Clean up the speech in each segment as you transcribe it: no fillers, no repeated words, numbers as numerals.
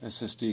SST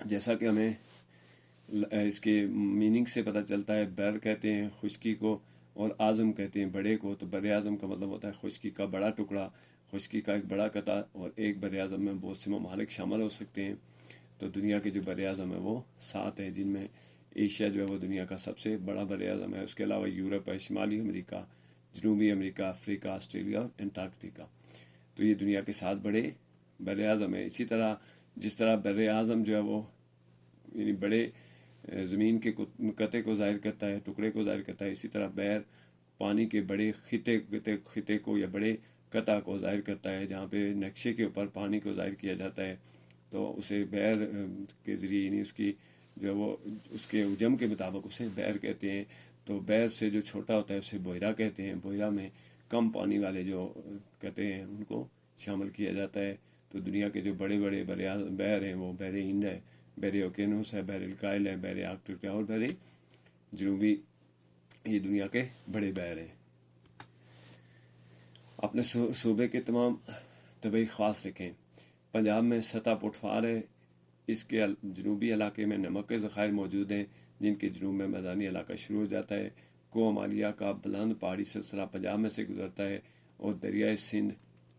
جیسا کہ ہمیں اس کے میننگ سے پتہ چلتا ہے، بر کہتے ہیں خشکی کو اور اعظم کہتے ہیں بڑے کو. تو بر اعظم کا مطلب ہوتا ہے خشکی کا بڑا ٹکڑا، خشکی کا ایک بڑا قطع. اور ایک بر اعظم میں بہت سے ممالک شامل ہو سکتے ہیں. تو دنیا کے جو بر اعظم ہیں وہ 7 ہیں، جن میں ایشیا جو ہے وہ دنیا کا سب سے بڑا بر اعظم ہے. اس کے علاوہ یورپ ہے، شمالی امریکہ، جنوبی امریکہ، افریقہ، آسٹریلیا اور انٹارکٹیکا. تو یہ دنیا کے 7 بڑے بر اعظم ہیں. اسی طرح جس طرح بر اعظم جو ہے وہ یعنی بڑے زمین کے قطعے کو ظاہر کرتا ہے، ٹکڑے کو ظاہر کرتا ہے، اسی طرح بحر پانی کے بڑے خطے کو یا بڑے قطع کو ظاہر کرتا ہے. جہاں پہ نقشے کے اوپر پانی کو ظاہر کیا جاتا ہے تو اسے بحر کے ذریعے یعنی اس کی جو ہے وہ اس کے حجم کے مطابق اسے بحر کہتے ہیں. تو بحر سے جو چھوٹا ہوتا ہے اسے بحیرہ کہتے ہیں. بحیرہ میں کم پانی والے جو کہتے ہیں ان کو شامل کیا جاتا ہے. تو دنیا کے جو بڑے بڑے بحر ہیں وہ بحر ہند ہے، بحر اوکینوس ہے، بحر الکائل ہے، بحر آرکٹیکا اور بحر جنوبی. یہ دنیا کے بڑے بحر ہیں. اپنے صوبے کے تمام طبعی خواص رکھیں. پنجاب میں سطح پٹفار ہے. اس کے جنوبی علاقے میں نمک کے ذخائر موجود ہیں جن کے جنوب میں میدانی علاقہ شروع ہو جاتا ہے. کو مالیہ کا بلند پہاڑی سلسلہ پنجاب میں سے گزرتا ہے اور دریائے سندھ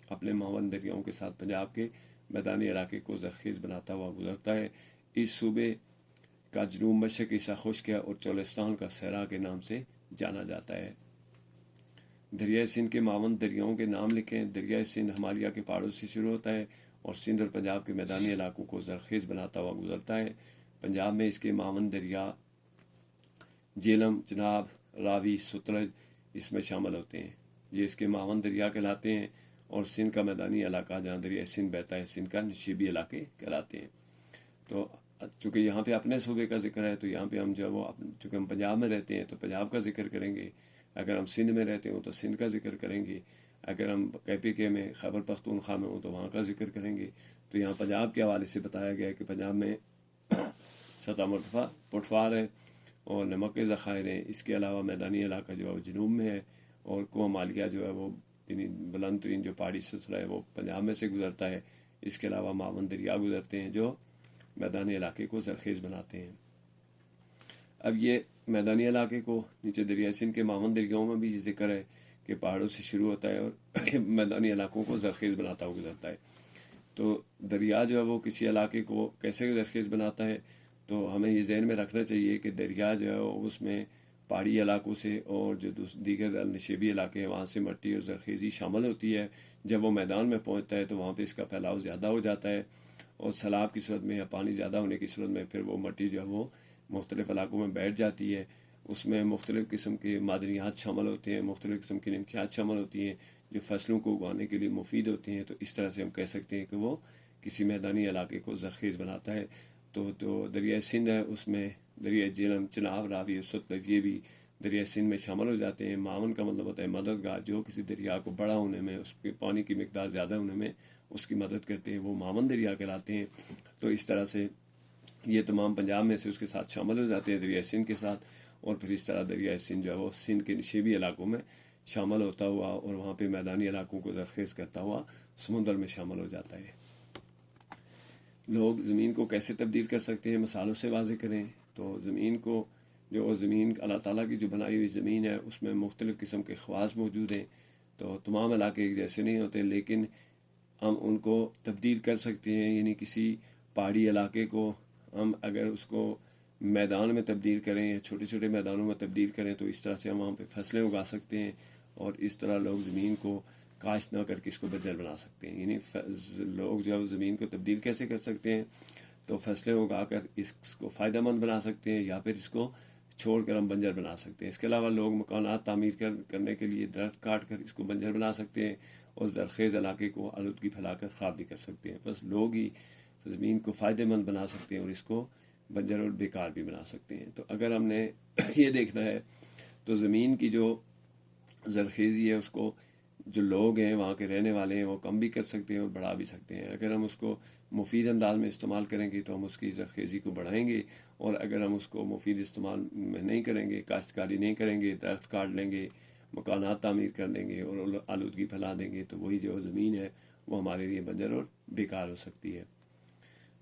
اپنے معاون دریاؤں کے ساتھ پنجاب کے میدانی علاقے کو زرخیز بناتا ہوا گزرتا ہے. اس صوبے کا جنوب مشرقی حصہ خشک ہے اور چولستان کا صحرا کے نام سے جانا جاتا ہے. دریائے سندھ کے معاون دریاؤں کے نام لکھیں. دریائے سندھ ہمالیہ کے پہاڑوں سے شروع ہوتا ہے اور سندھ اور پنجاب کے میدانی علاقوں کو زرخیز بناتا ہوا گزرتا ہے. پنجاب میں اس کے معاون دریا جیلم، چناب، راوی، ستلج اس میں شامل ہوتے ہیں. یہ اس کے معاون دریا کہلاتے ہیں. اور سندھ کا میدانی علاقہ جہاں دریائے سندھ بہتا ہے سندھ کا نشیبی علاقے کہلاتے ہیں. تو چونکہ یہاں پہ اپنے صوبے کا ذکر ہے تو یہاں پہ ہم جو وہ چونکہ ہم پنجاب میں رہتے ہیں تو پنجاب کا ذکر کریں گے. اگر ہم سندھ میں رہتے ہوں تو سندھ کا ذکر کریں گے. اگر ہم KPK میں خیبر پختونخوا میں ہوں تو وہاں کا ذکر کریں گے. تو یہاں پنجاب کے حوالے سے بتایا گیا ہے کہ پنجاب میں سطح مرتفع پٹفار ہے اور نمک کے ذخائر ہیں. اس کے علاوہ میدانی علاقہ جو ہے وہ جنوب میں ہے اور کو مالیہ جو ہے وہ یعنی بلند ترین جو پہاڑی سلسلہ ہے وہ پنجاب میں سے گزرتا ہے. اس کے علاوہ معاون دریا گزرتے ہیں جو میدانی علاقے کو زرخیز بناتے ہیں. اب یہ میدانی علاقے کو نیچے دریائے سندھ کے معاون دریاؤں میں بھی یہ ذکر ہے کہ پہاڑوں سے شروع ہوتا ہے اور میدانی علاقوں کو زرخیز بناتا ہوا گزرتا ہے. تو دریا جو ہے وہ کسی علاقے کو کیسے زرخیز بناتا ہے تو ہمیں یہ ذہن میں رکھنا چاہیے کہ دریا جو ہے اس میں پہاڑی علاقوں سے اور جو دیگر نشیبی علاقے ہیں وہاں سے مٹی اور زرخیزی شامل ہوتی ہے. جب وہ میدان میں پہنچتا ہے تو وہاں پہ اس کا پھیلاؤ زیادہ ہو جاتا ہے اور سیلاب کی صورت میں یا پانی زیادہ ہونے کی صورت میں پھر وہ مٹی جو ہے وہ مختلف علاقوں میں بیٹھ جاتی ہے. اس میں مختلف قسم کے معدنیات شامل ہوتے ہیں، مختلف قسم کی نمکیات شامل ہوتی ہیں جو فصلوں کو اگانے کے لیے مفید ہوتی ہیں. تو اس طرح سے ہم کہہ سکتے ہیں کہ وہ کسی میدانی علاقے کو زرخیز بناتا ہے. تو دریائے سندھ ہے اس میں دریائے جیلم، چناب، راوی اور ستلج یہ بھی دریائے سندھ میں شامل ہو جاتے ہیں. معاون کا مطلب ہوتا ہے مددگار، جو کسی دریا کو بڑا ہونے میں، اس کے پانی کی مقدار زیادہ ہونے میں اس کی مدد کرتے ہیں، وہ معاون دریا کہلاتے ہیں. تو اس طرح سے یہ تمام پنجاب میں سے اس کے ساتھ شامل ہو جاتے ہیں دریائے سندھ کے ساتھ. اور پھر اس طرح دریائے سندھ جو ہے وہ سندھ کے نشیبی علاقوں میں شامل ہوتا ہوا اور وہاں پہ میدانی علاقوں کو زرخیز کرتا ہوا سمندر میں شامل ہو جاتا ہے. لوگ زمین کو کیسے تبدیل کر سکتے ہیں، مثالوں سے واضح کریں. تو زمین کو جو زمین اللہ تعالیٰ کی جو بنائی ہوئی زمین ہے اس میں مختلف قسم کے خواص موجود ہیں. تو تمام علاقے ایک جیسے نہیں ہوتے لیکن ہم ان کو تبدیل کر سکتے ہیں. یعنی کسی پہاڑی علاقے کو ہم اگر اس کو میدان میں تبدیل کریں یا چھوٹے چھوٹے میدانوں میں تبدیل کریں تو اس طرح سے ہم وہاں پہ فصلیں اگا سکتے ہیں. اور اس طرح لوگ زمین کو کاشت نہ کر کے اس کو بنجر بنا سکتے ہیں. یعنی لوگ جو ہے زمین کو تبدیل کیسے کر سکتے ہیں تو فصلیں اگا کر اس کو فائدہ مند بنا سکتے ہیں یا پھر اس کو چھوڑ کر ہم بنجر بنا سکتے ہیں. اس کے علاوہ لوگ مکانات تعمیر کرنے کے لیے درخت کاٹ کر اس کو بنجر بنا سکتے ہیں اور زرخیز علاقے کو آلودگی پھیلا کر خراب بھی کر سکتے ہیں. بس لوگ ہی زمین کو فائدہ مند بنا سکتے ہیں اور اس کو بنجر اور بیکار بھی بنا سکتے ہیں. تو اگر ہم نے یہ دیکھنا ہے تو زمین کی جو زرخیزی ہے اس کو جو لوگ ہیں وہاں کے رہنے والے ہیں وہ کم بھی کر سکتے ہیں اور بڑھا بھی سکتے ہیں. اگر ہم اس کو مفید انداز میں استعمال کریں گے تو ہم اس کی زرخیزی کو بڑھائیں گے، اور اگر ہم اس کو مفید استعمال میں نہیں کریں گے، کاشتکاری نہیں کریں گے، درخت کاٹ لیں گے، مکانات تعمیر کر لیں گے اور آلودگی پھیلا دیں گے تو وہی جو زمین ہے وہ ہمارے لیے بنجر اور بیکار ہو سکتی ہے.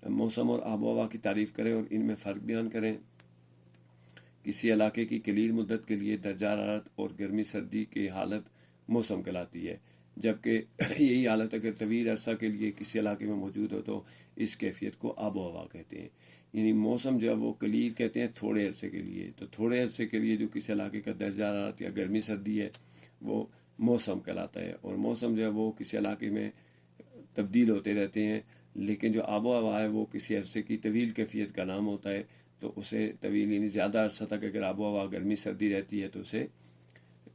موسم اور آب و ہوا کی تعریف کریں اور ان میں فرق بیان کریں۔ کسی علاقے کی قلیل مدت کے لیے درجہ حرارت اور گرمی سردی کی حالت موسم کہلاتی ہے، جبکہ یہی حالت اگر طویل عرصہ کے لیے کسی علاقے میں موجود ہو تو اس کیفیت کو آب و ہوا کہتے ہیں۔ یعنی موسم جو ہے وہ قلیل کہتے ہیں تھوڑے عرصے کے لیے، تو تھوڑے عرصے کے لیے جو کسی علاقے کا درجہ حرارت یا گرمی سردی ہے وہ موسم کہلاتا ہے، اور موسم جو ہے وہ کسی علاقے میں تبدیل ہوتے رہتے ہیں، لیکن جو آب و ہوا ہے وہ کسی عرصے کی طویل کیفیت کا نام ہوتا ہے، تو اسے طویل یعنی زیادہ عرصہ تک اگر آب و ہوا گرمی سردی رہتی ہے تو اسے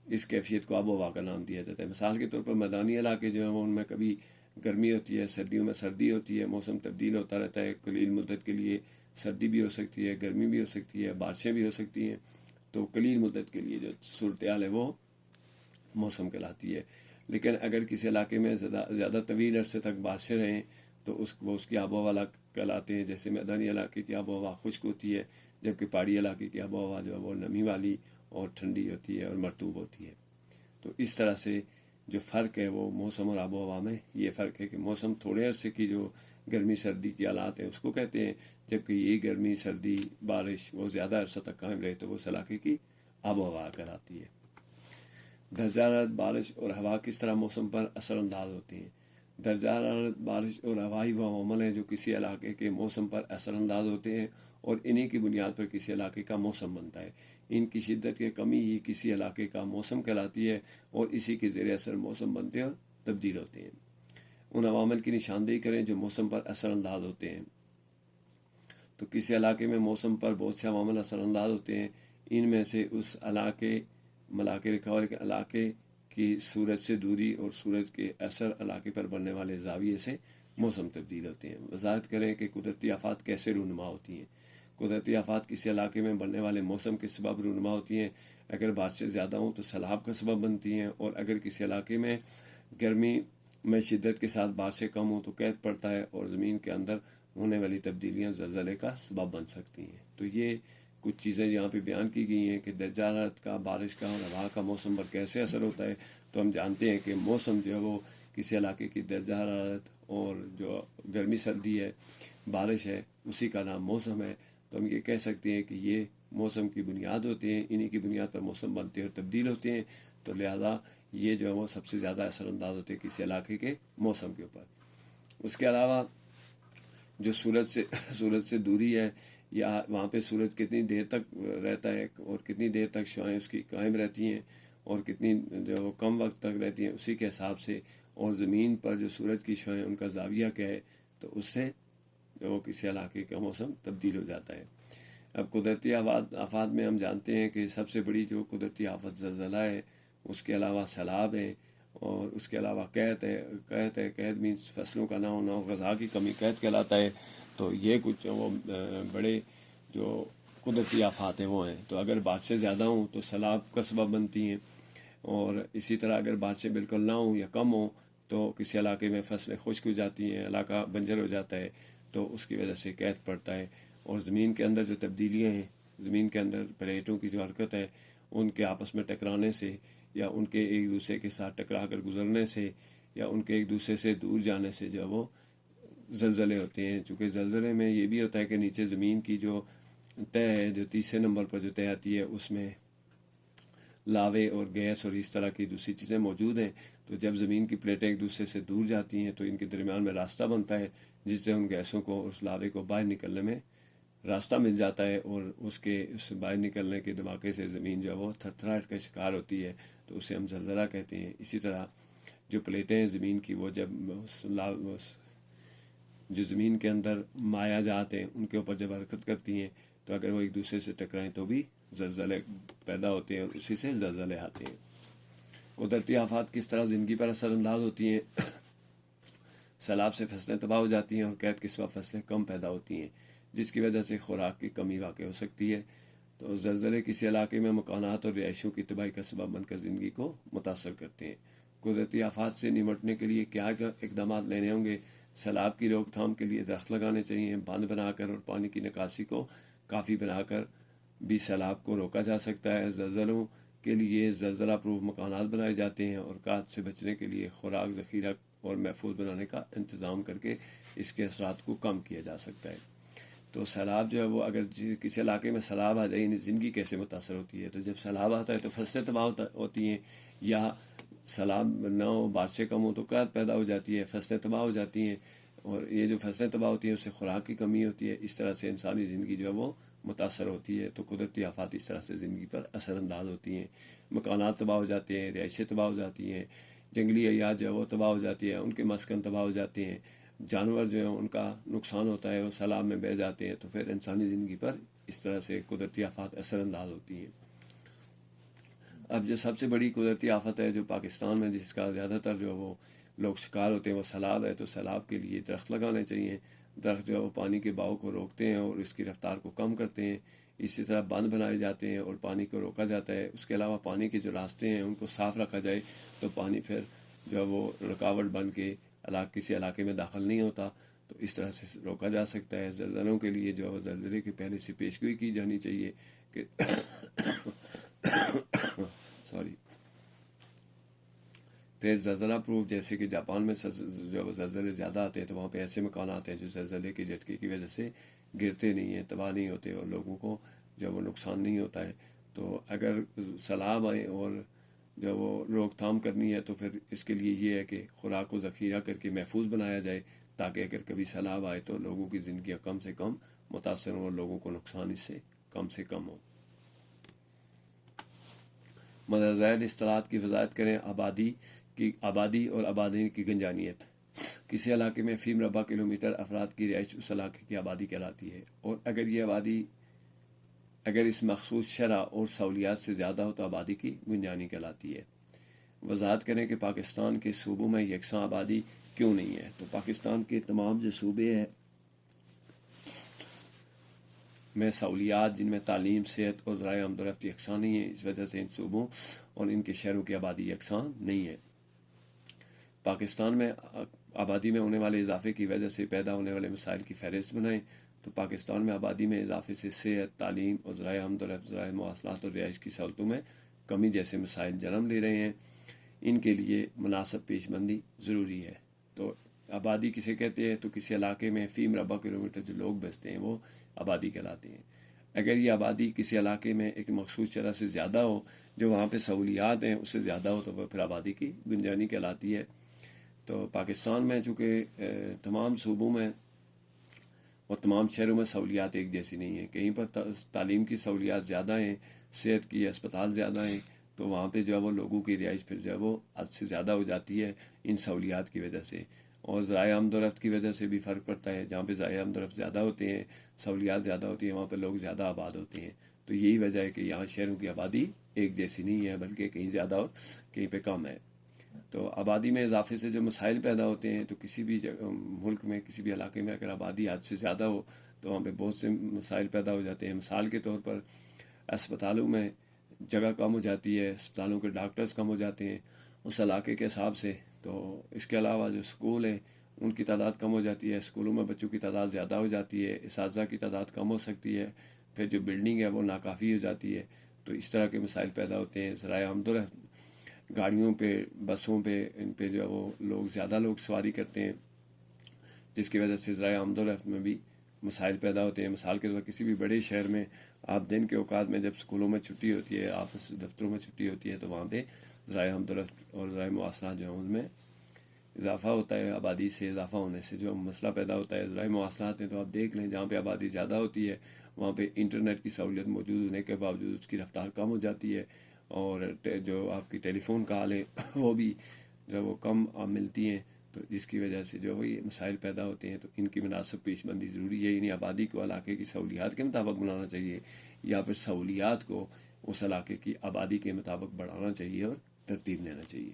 اس کیفیت کو آب و ہوا کا نام دیا جاتا ہے۔ مثال کے طور پر میدانی علاقے جو ہیں وہ ان میں کبھی گرمی ہوتی ہے، سردیوں میں سردی ہوتی ہے، موسم تبدیل ہوتا رہتا ہے، قلیل مدت کے لیے سردی بھی ہو سکتی ہے، گرمی بھی ہو سکتی ہے، بارشیں بھی ہو سکتی ہیں، تو قلیل مدت کے لیے جو صورتحال ہے وہ موسم کہلاتی ہے۔ لیکن اگر کسی علاقے میں زیادہ طویل عرصے تک بارشیں رہیں تو اس کی آب و ہوا کہلاتے ہیں۔ جیسے میدانی علاقے کی آب و ہوا خشک ہوتی ہے، جبکہ پہاڑی علاقے کی آب و ہوا جو ہے وہ نمی والی اور ٹھنڈی ہوتی ہے اور مرطوب ہوتی ہے۔ تو اس طرح سے جو فرق ہے وہ موسم اور آب و ہوا میں یہ فرق ہے کہ موسم تھوڑے عرصے کی جو گرمی سردی کی حالات ہیں اس کو کہتے ہیں، جبکہ یہ گرمی سردی بارش وہ زیادہ عرصہ تک قائم رہے تو وہ اس علاقے کی آب و ہوا کہلاتی ہے۔ درجہ حرارت، بارش اور ہوا کس طرح موسم پر اثر انداز ہوتے ہیں؟ درجہ حرارت، بارش اور ہوائی وہ عوامل ہیں جو کسی علاقے کے موسم پر اثر انداز ہوتے ہیں اور انہی کی بنیاد پر کسی علاقے کا موسم بنتا ہے۔ ان کی شدت کی کمی ہی کسی علاقے کا موسم کہلاتی ہے اور اسی کے زیر اثر موسم بنتے ہیں اور تبدیل ہوتے ہیں۔ ان عوامل کی نشاندہی کریں جو موسم پر اثر انداز ہوتے ہیں۔ تو کسی علاقے میں موسم پر بہت سے عوامل اثر انداز ہوتے ہیں، ان میں سے اس علاقے علاقے کی سورج سے دوری اور سورج کے اثر علاقے پر بننے والے زاویے سے موسم تبدیل ہوتے ہیں۔ وضاحت کریں کہ قدرتی آفات کیسے رونما ہوتی ہیں۔ قدرتی آفات کسی علاقے میں بننے والے موسم کے سبب رونما ہوتی ہیں۔ اگر بارشیں زیادہ ہوں تو سیلاب کا سبب بنتی ہیں، اور اگر کسی علاقے میں گرمی میں شدت کے ساتھ بارشیں کم ہوں تو قحط پڑتا ہے، اور زمین کے اندر ہونے والی تبدیلیاں زلزلے کا سبب بن سکتی ہیں۔ تو یہ کچھ چیزیں یہاں پہ بیان کی گئی ہیں کہ درجہ حرارت کا، بارش کا اور ہوا کا موسم پر کیسے اثر ہوتا ہے۔ تو ہم جانتے ہیں کہ موسم جو ہے وہ کسی علاقے کی درجہ حرارت اور جو گرمی سردی ہے، بارش ہے، اسی کا نام موسم ہے۔ تو ہم یہ کہہ سکتے ہیں کہ یہ موسم کی بنیاد ہوتے ہیں، انہی کی بنیاد پر موسم بنتے ہیں اور تبدیل ہوتے ہیں، تو لہذا یہ جو ہے وہ سب سے زیادہ اثر انداز ہوتے ہیں کسی علاقے کے موسم کے اوپر۔ اس کے علاوہ جو سورج سے دوری ہے، یا وہاں پہ سورج کتنی دیر تک رہتا ہے اور کتنی دیر تک شعاعیں اس کی قائم رہتی ہیں اور کتنی جو کم وقت تک رہتی ہیں، اسی کے حساب سے، اور زمین پر جو سورج کی شعاعیں ان کا زاویہ کیا ہے، تو اس سے جو وہ کسی علاقے کا موسم تبدیل ہو جاتا ہے۔ اب قدرتی آفات میں ہم جانتے ہیں کہ سب سے بڑی جو قدرتی آفت زلزلہ ہے، اس کے علاوہ سیلاب ہے، اور اس کے علاوہ قحط مینس فصلوں کا نہ ہونا، غذا کی کمی قحط کہلاتا ہے۔ تو یہ کچھ وہ بڑے جو قدرتی آفات ہیں وہ ہیں۔ تو اگر بارشیں زیادہ ہوں تو سیلاب کا سبب بنتی ہیں، اور اسی طرح اگر بارشیں بالکل نہ ہوں یا کم ہوں تو کسی علاقے میں فصلیں خشک ہو جاتی ہیں، علاقہ بنجر ہو جاتا ہے، تو اس کی وجہ سے قحط پڑتا ہے۔ اور زمین کے اندر جو تبدیلیاں ہیں، زمین کے اندر پلیٹوں کی جو حرکت ہے، ان کے آپس میں ٹکرانے سے، یا ان کے ایک دوسرے کے ساتھ ٹکرا کر گزرنے سے، یا ان کے ایک دوسرے سے دور جانے سے جو ہے وہ زلزلے ہوتے ہیں۔ چونکہ زلزلے میں یہ بھی ہوتا ہے کہ نیچے زمین کی جو تہ ہے، جو تیسرے نمبر پر جو تہ آتی ہے، اس میں لاوے اور گیس اور اس طرح کی دوسری چیزیں موجود ہیں۔ تو جب زمین کی پلیٹیں ایک دوسرے سے دور جاتی ہیں تو ان کے درمیان میں راستہ بنتا ہے، جس سے ان گیسوں کو، اس لاوے کو باہر نکلنے میں راستہ مل جاتا ہے، اور اس باہر نکلنے کے دھماکے سے زمین جو ہے وہ تھرتھراہٹ کا شکار ہوتی ہے، تو اسے ہم زلزلہ کہتے ہیں۔ اسی طرح جو پلیٹیں ہیں زمین کی، وہ جب جو زمین کے اندر مائع جات ہیں ان کے اوپر جب حرکت کرتی ہیں، تو اگر وہ ایک دوسرے سے ٹکرائیں تو بھی زلزلے پیدا ہوتے ہیں، اور اسی سے زلزلے آتے ہیں۔ قدرتی آفات کس طرح زندگی پر اثر انداز ہوتی ہیں؟ سیلاب سے فصلیں تباہ ہو جاتی ہیں، اور قحط کے سبب فصلیں کم پیدا ہوتی ہیں، جس کی وجہ سے خوراک کی کمی واقع ہو سکتی ہے۔ تو زلزلے کسی علاقے میں مکانات اور رہائشوں کی تباہی کا سبب بن کر زندگی کو متاثر کرتے ہیں۔ قدرتی آفات سے نمٹنے کے لیے کیا اقدامات لینے ہوں گے؟ سیلاب کی روک تھام کے لیے درخت لگانے چاہیے، باندھ بنا کر اور پانی کی نکاسی کو کافی بنا کر بھی سیلاب کو روکا جا سکتا ہے۔ زلزلوں کے لیے زلزلہ پروف مکانات بنائے جاتے ہیں، اور قحط سے بچنے کے لیے خوراک ذخیرہ اور محفوظ بنانے کا انتظام کر کے اس کے اثرات کو کم کیا جا سکتا ہے۔ تو سیلاب جو ہے وہ اگر کسی علاقے میں سیلاب آ جائے یعنی زندگی کیسے متاثر ہوتی ہے، تو جب سیلاب آتا ہے تو فصلیں تباہ ہوتی ہیں، یا سیلاب نہ ہو، بارشیں کم ہو تو قحط پیدا ہو جاتی ہے، فصلیں تباہ ہو جاتی ہیں، اور یہ جو فصلیں تباہ ہوتی ہیں اس سے خوراک کی کمی ہوتی ہے، اس طرح سے انسانی زندگی جو ہے وہ متاثر ہوتی ہے۔ تو قدرتی آفات اس طرح سے زندگی پر اثر انداز ہوتی ہیں، مکانات تباہ ہو جاتے ہیں، رہائشیں تباہ ہو جاتی ہیں، جنگلی حیات جو ہے وہ تباہ ہو جاتی ہے، ان کے مسکن تباہ ہو جاتے ہیں، جانور جو ہیں ان کا نقصان ہوتا ہے، وہ سیلاب میں بہہ جاتے ہیں، تو پھر انسانی زندگی پر اس طرح سے قدرتی آفات اثر انداز ہوتی ہیں۔ اب جو سب سے بڑی قدرتی آفت ہے جو پاکستان میں جس کا زیادہ تر جو وہ لوگ شکار ہوتے ہیں وہ سیلاب ہے۔ تو سیلاب کے لیے درخت لگانے چاہیے۔ درخت جو ہے وہ پانی کے بہاؤ کو روکتے ہیں اور اس کی رفتار کو کم کرتے ہیں۔ اسی طرح بند بنائے جاتے ہیں اور پانی کو روکا جاتا ہے۔ اس کے علاوہ پانی کے جو راستے ہیں ان کو صاف رکھا جائے تو پانی پھر جو ہے وہ رکاوٹ بن کے کسی علاقے میں داخل نہیں ہوتا، تو اس طرح سے روکا جا سکتا ہے۔ زلزلوں کے لیے جو ہے وہ زلزلے کی پہلے سے پیشگوئی کی جانی چاہیے کہ سوری پھر زلزلہ پروف، جیسے کہ جاپان میں جو زلزلے زیادہ آتے ہیں تو وہاں پہ ایسے مکانات ہیں جو زلزلے کے جھٹکے کی وجہ سے گرتے نہیں ہیں، تباہ نہیں ہوتے اور لوگوں کو جو وہ نقصان نہیں ہوتا ہے۔ تو اگر سیلاب آئے اور جو وہ روک تھام کرنی ہے تو پھر اس کے لیے یہ ہے کہ خوراک کو ذخیرہ کر کے محفوظ بنایا جائے، تاکہ اگر کبھی سیلاب آئے تو لوگوں کی زندگیاں کم سے کم متاثر ہوں اور لوگوں کو نقصان اس سے کم ہو۔ مدر ذیل اصطلاحات کی وضاحت کریں۔ آبادی اور آبادی کی گنجانیت۔ کسی علاقے میں فی مربع کلومیٹر افراد کی رہائش اس علاقے کی آبادی کہلاتی ہے، اور اگر یہ آبادی اگر اس مخصوص شرح اور سہولیات سے زیادہ ہو تو آبادی کی گنجانی کہلاتی ہے۔ وضاحت کریں کہ پاکستان کے صوبوں میں یکساں آبادی کیوں نہیں ہے۔ تو پاکستان کے تمام جو صوبے ہیں میں سہولیات جن میں تعلیم، صحت اور ذرائع آمد و رفت یکساں نہیں ہیں، اس وجہ سے ان صوبوں اور ان کے شہروں کی آبادی یکساں نہیں ہے۔ پاکستان میں آبادی میں ہونے والے اضافے کی وجہ سے پیدا ہونے والے مسائل کی فہرست بنائیں۔ تو پاکستان میں آبادی میں اضافے سے صحت، تعلیم اور ذرائع آمد و رفت، ذرائع مواصلات اور رہائش کی سہولتوں میں کمی جیسے مسائل جنم لے رہے ہیں۔ ان کے لیے مناسب پیش بندی ضروری ہے۔ تو آبادی کسے کہتے ہیں؟ تو کسی علاقے میں فی مربع کلومیٹر جو لوگ بستے ہیں وہ آبادی کہلاتے ہیں۔ اگر یہ آبادی کسی علاقے میں ایک مخصوص شرح سے زیادہ ہو، جو وہاں پہ سہولیات ہیں اس سے زیادہ ہو، تو وہ پھر آبادی کی گنجانی کہلاتی ہے۔ تو پاکستان میں چونکہ تمام صوبوں میں اور تمام شہروں میں سہولیات ایک جیسی نہیں ہیں، کہیں پر تعلیم کی سہولیات زیادہ ہیں، صحت کی اسپتال زیادہ ہیں، تو وہاں پہ جو ہے وہ لوگوں کی رہائش پھر جو ہے وہ حد سے زیادہ ہو جاتی ہے ان سہولیات کی وجہ سے، اور ذرائع آمد و رفت کی وجہ سے بھی فرق پڑتا ہے۔ جہاں پہ ذرائع آمد و رفت زیادہ ہوتے ہیں، سہولیات زیادہ ہوتی ہیں، وہاں پہ لوگ زیادہ آباد ہوتے ہیں۔ تو یہی وجہ ہے کہ یہاں شہروں کی آبادی ایک جیسی نہیں ہے، بلکہ کہیں زیادہ اور کہیں پہ کم ہے۔ تو آبادی میں اضافے سے جو مسائل پیدا ہوتے ہیں، تو کسی بھی ملک میں کسی بھی علاقے میں اگر آبادی حد سے زیادہ ہو تو وہاں پہ بہت سے مسائل پیدا ہو جاتے ہیں۔ مثال کے طور پر اسپتالوں میں جگہ کم ہو جاتی ہے، اسپتالوں کے ڈاکٹرز کم ہو جاتے ہیں اس علاقے کے حساب سے۔ تو اس کے علاوہ جو اسکول ہیں ان کی تعداد کم ہو جاتی ہے، اسکولوں میں بچوں کی تعداد زیادہ ہو جاتی ہے، اساتذہ کی تعداد کم ہو سکتی ہے، پھر جو بلڈنگ ہے وہ ناکافی ہو جاتی ہے۔ تو اس طرح کے مسائل پیدا ہوتے ہیں۔ ذرائع آمد و رفت، گاڑیوں پہ، بسوں پہ، ان پہ جو ہے وہ زیادہ لوگ سواری کرتے ہیں، جس کی وجہ سے ذرائع آمد و رفت میں بھی مسائل پیدا ہوتے ہیں۔ مثال کے طور پر کسی بھی بڑے شہر میں آپ دن کے اوقات میں جب اسکولوں میں چھٹی ہوتی ہے، آفس دفتروں میں چھٹی ہوتی ہے، تو وہاں پہ ذرائع آمد و رفت اور ذرائع مواصلات جو ہیں ان میں اضافہ ہوتا ہے۔ آبادی سے اضافہ ہونے سے جو مسئلہ پیدا ہوتا ہے ذرائع مواصلات ہیں، تو آپ دیکھ لیں جہاں پہ آبادی زیادہ ہوتی ہے وہاں پہ انٹرنیٹ کی سہولیت موجود ہونے کے باوجود اس کی رفتار کم ہو جاتی ہے، اور جو آپ کی ٹیلی فون کال ہیں وہ بھی جو ہے وہ کم ملتی ہیں، تو جس کی وجہ سے جو یہ مسائل پیدا ہوتے ہیں۔ تو ان کی مناسب پیش بندی ضروری ہے۔ یعنی آبادی کو علاقے کی سہولیات کے مطابق بنانا چاہیے، یا پھر سہولیات کو اس علاقے کی آبادی کے مطابق بڑھانا چاہیے اور ترتیب دینا چاہیے۔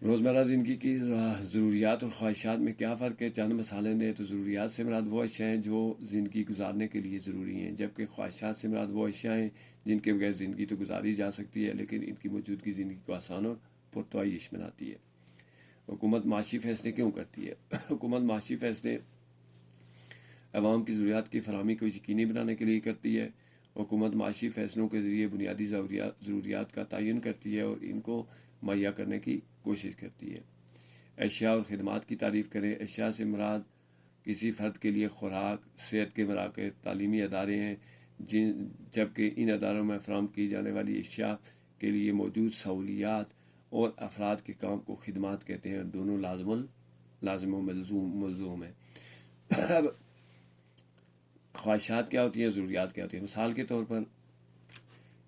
روزمرہ زندگی کی ضروریات اور خواہشات میں کیا فرق ہے؟ چند مثالیں دیں۔ تو ضروریات سے مراد وہ اشیاء ہیں جو زندگی گزارنے کے لیے ضروری ہیں، جبکہ خواہشات سے مراد وہ اشیاء ہیں جن کے بغیر زندگی تو گزاری جا سکتی ہے لیکن ان کی موجودگی زندگی کو آسان اور پرتعیش بناتی ہے۔ حکومت معاشی فیصلے کیوں کرتی ہے؟ حکومت معاشی فیصلے عوام کی ضروریات کی فراہمی کو یقینی بنانے کے لیے کرتی ہے۔ حکومت معاشی فیصلوں کے ذریعے بنیادی ضروریات کا تعین کرتی ہے اور ان کو مہیا کرنے کی کوشش کرتی ہے۔ اشیاء اور خدمات کی تعریف کریں۔ اشیاء سے مراد کسی فرد کے لیے خوراک، صحت کے مراکز، تعلیمی ادارے ہیں، جبکہ ان اداروں میں فراہم کی جانے والی اشیاء کے لیے موجود سہولیات اور افراد کے کام کو خدمات کہتے ہیں، اور دونوں لازم و ملزوم ہیں۔ اب خواہشات کیا ہوتی ہیں، ضروریات کیا ہوتی ہیں؟ مثال کے طور پر